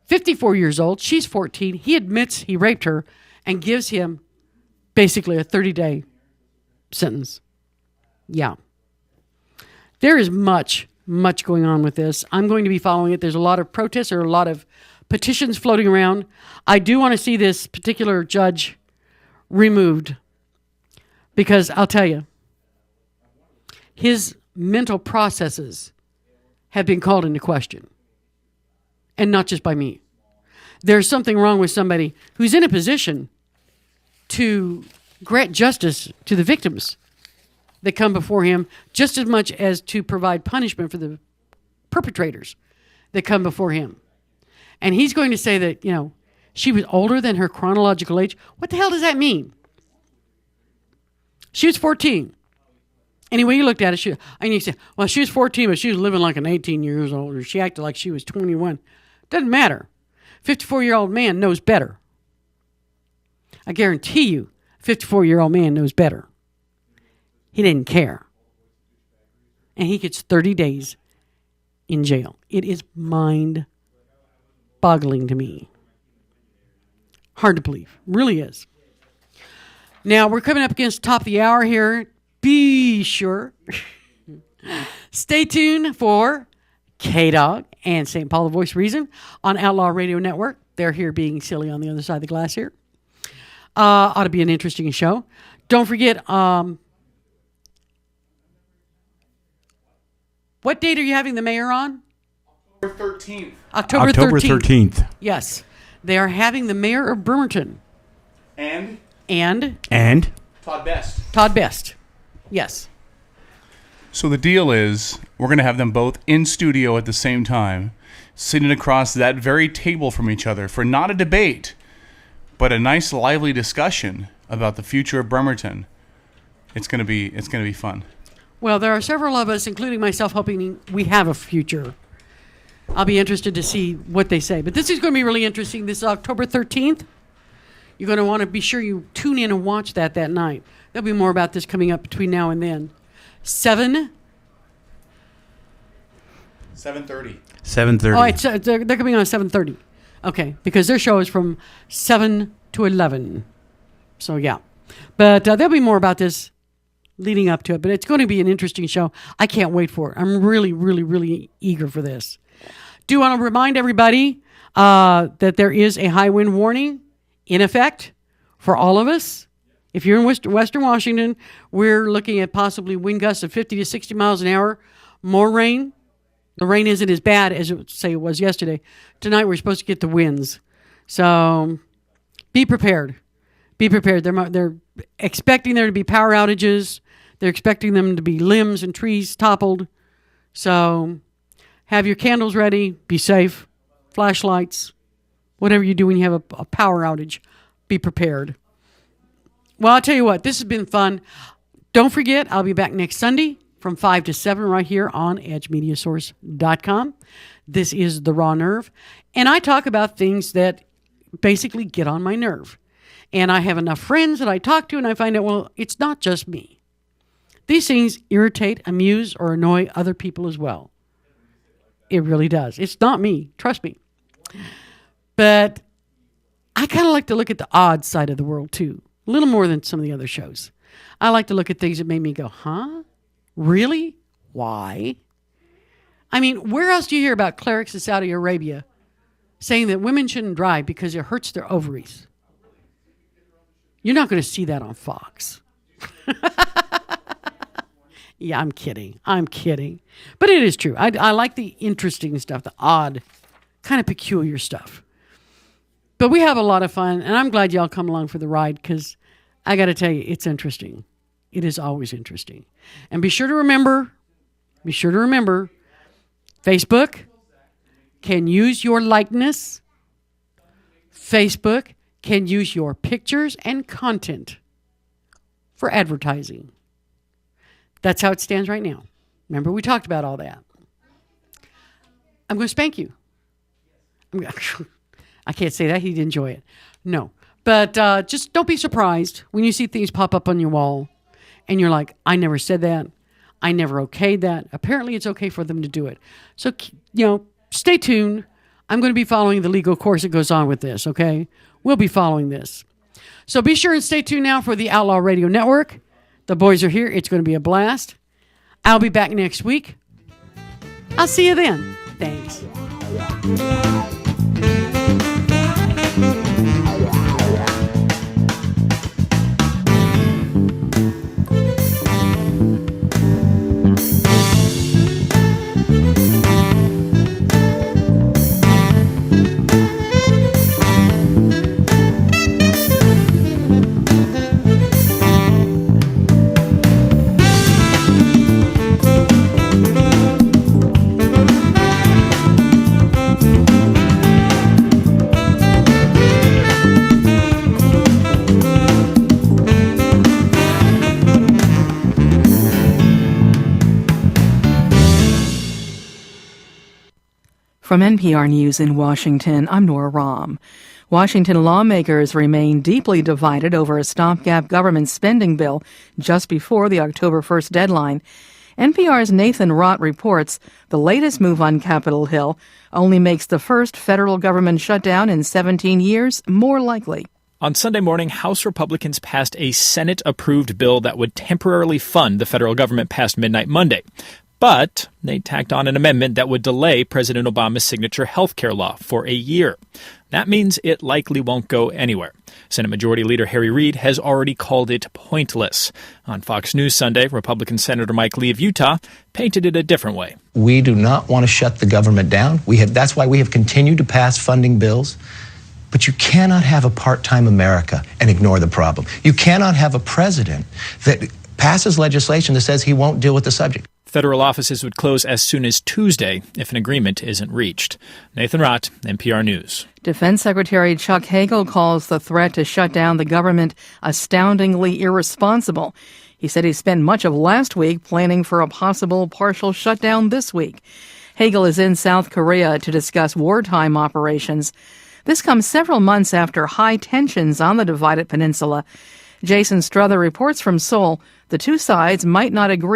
[SPEAKER 13] 54 years old. She's 14. He admits he raped her and gives him basically a 30-day sentence. Yeah. There is much going on with this. I'm going to be following it. There's a lot of protests. There are a lot of petitions floating around. I do want to see this particular judge removed because I'll tell you, his mental processes have been called into question. And not just by me. There's something wrong with somebody who's in a position to grant justice to the victims that come before him, just as much as to provide punishment for the perpetrators that come before him. And he's going to say that, she was older than her chronological age. What the hell does that mean? She was 14. Any way you looked at it, and you said, well, she was 14, but she was living like an 18 years old, or she acted like she was 21. Doesn't matter. 54-year-old man knows better. I guarantee you, 54-year-old man knows better. He didn't care. And he gets 30 days in jail. It is mind-boggling to me. Hard to believe. Really is. Now, we're coming up against the top of the hour here. Be sure. Stay tuned for K-Dog and St. Paul, the Voice of Reason on Outlaw Radio Network. They're here being silly on the other side of the glass here. Ought to be an interesting show. Don't forget, what date are you having the mayor on?
[SPEAKER 11] October 13th.
[SPEAKER 13] October
[SPEAKER 1] 13th.
[SPEAKER 13] Yes. They are having the mayor of Bremerton.
[SPEAKER 11] And?
[SPEAKER 13] Todd Best. Yes.
[SPEAKER 11] So the deal is, we're going to have them both in studio at the same time, sitting across that very table from each other for not a debate, but a nice lively discussion about the future of Bremerton. It's going to be fun.
[SPEAKER 13] Well, there are several of us, including myself, hoping we have a future. I'll be interested to see what they say. But this is going to be really interesting. This is October 13th. You're going to want to be sure you tune in and watch that night. There'll be more about this coming up between now and then. 7:30.
[SPEAKER 1] 7:30.
[SPEAKER 13] Oh, they're coming on at 7:30. Okay, because their show is from 7 to 11. So, yeah. But there'll be more about this leading up to it. But it's going to be an interesting show. I can't wait for it. I'm really, really, really eager for this. Do want to remind everybody that there is a high wind warning in effect for all of us. If you're in Western Washington, we're looking at possibly wind gusts of 50 to 60 miles an hour. More rain. The rain isn't as bad as it was yesterday. Tonight we're supposed to get the winds. So be prepared. Be prepared. They're expecting there to be power outages. They're expecting them to be limbs and trees toppled. So have your candles ready. Be safe. Flashlights. Whatever you do when you have a power outage, be prepared. Well, I'll tell you what, this has been fun. Don't forget, I'll be back next Sunday from 5 to 7 right here on edgemediasource.com. This is The Raw Nerve. And I talk about things that basically get on my nerve. And I have enough friends that I talk to, and I find out, well, it's not just me. These things irritate, amuse, or annoy other people as well. It really does. It's not me. Trust me. But I kind of like to look at the odd side of the world, too. A little more than some of the other shows. I like to look at things that made me go, huh? Really? Why? I mean, where else do you hear about clerics in Saudi Arabia saying that women shouldn't drive because it hurts their ovaries? You're not going to see that on Fox. Yeah, I'm kidding. But it is true. I like the interesting stuff, the odd, kind of peculiar stuff. But we have a lot of fun, and I'm glad y'all come along for the ride because I got to tell you, it's interesting. It is always interesting. And be sure to remember, Facebook can use your likeness. Facebook can use your pictures and content for advertising. That's how it stands right now. Remember, we talked about all that. I'm going to spank you. I can't say that. He'd enjoy it. No. But just don't be surprised when you see things pop up on your wall and you're like, I never said that. I never okayed that. Apparently, it's okay for them to do it. So, stay tuned. I'm going to be following the legal course that goes on with this, okay? We'll be following this. So be sure and stay tuned now for the Outlaw Radio Network. The boys are here. It's going to be a blast. I'll be back next week. I'll see you then. Thanks.
[SPEAKER 2] From NPR News in Washington, I'm Nora Rahm. Washington lawmakers remain deeply divided over a stopgap government spending bill just before the October 1st deadline. NPR's Nathan Rott reports the latest move on Capitol Hill only makes the first federal government shutdown in 17 years more likely.
[SPEAKER 3] On Sunday morning, House Republicans passed a Senate-approved bill that would temporarily fund the federal government past midnight Monday. But they tacked on an amendment that would delay President Obama's signature health care law for a year. That means it likely won't go anywhere. Senate Majority Leader Harry Reid has already called it pointless. On Fox News Sunday, Republican Senator Mike Lee of Utah painted it a different way.
[SPEAKER 4] We do not want to shut the government down. That's why we have continued to pass funding bills. But you cannot have a part-time America and ignore the problem. You cannot have a president that passes legislation that says he won't deal with the subject.
[SPEAKER 3] Federal offices would close as soon as Tuesday if an agreement isn't reached. Nathan Rott, NPR News.
[SPEAKER 2] Defense Secretary Chuck Hagel calls the threat to shut down the government astoundingly irresponsible. He said he spent much of last week planning for a possible partial shutdown this week. Hagel is in South Korea to discuss wartime operations. This comes several months after high tensions on the divided peninsula. Jason Struther reports from Seoul. The two sides might not agree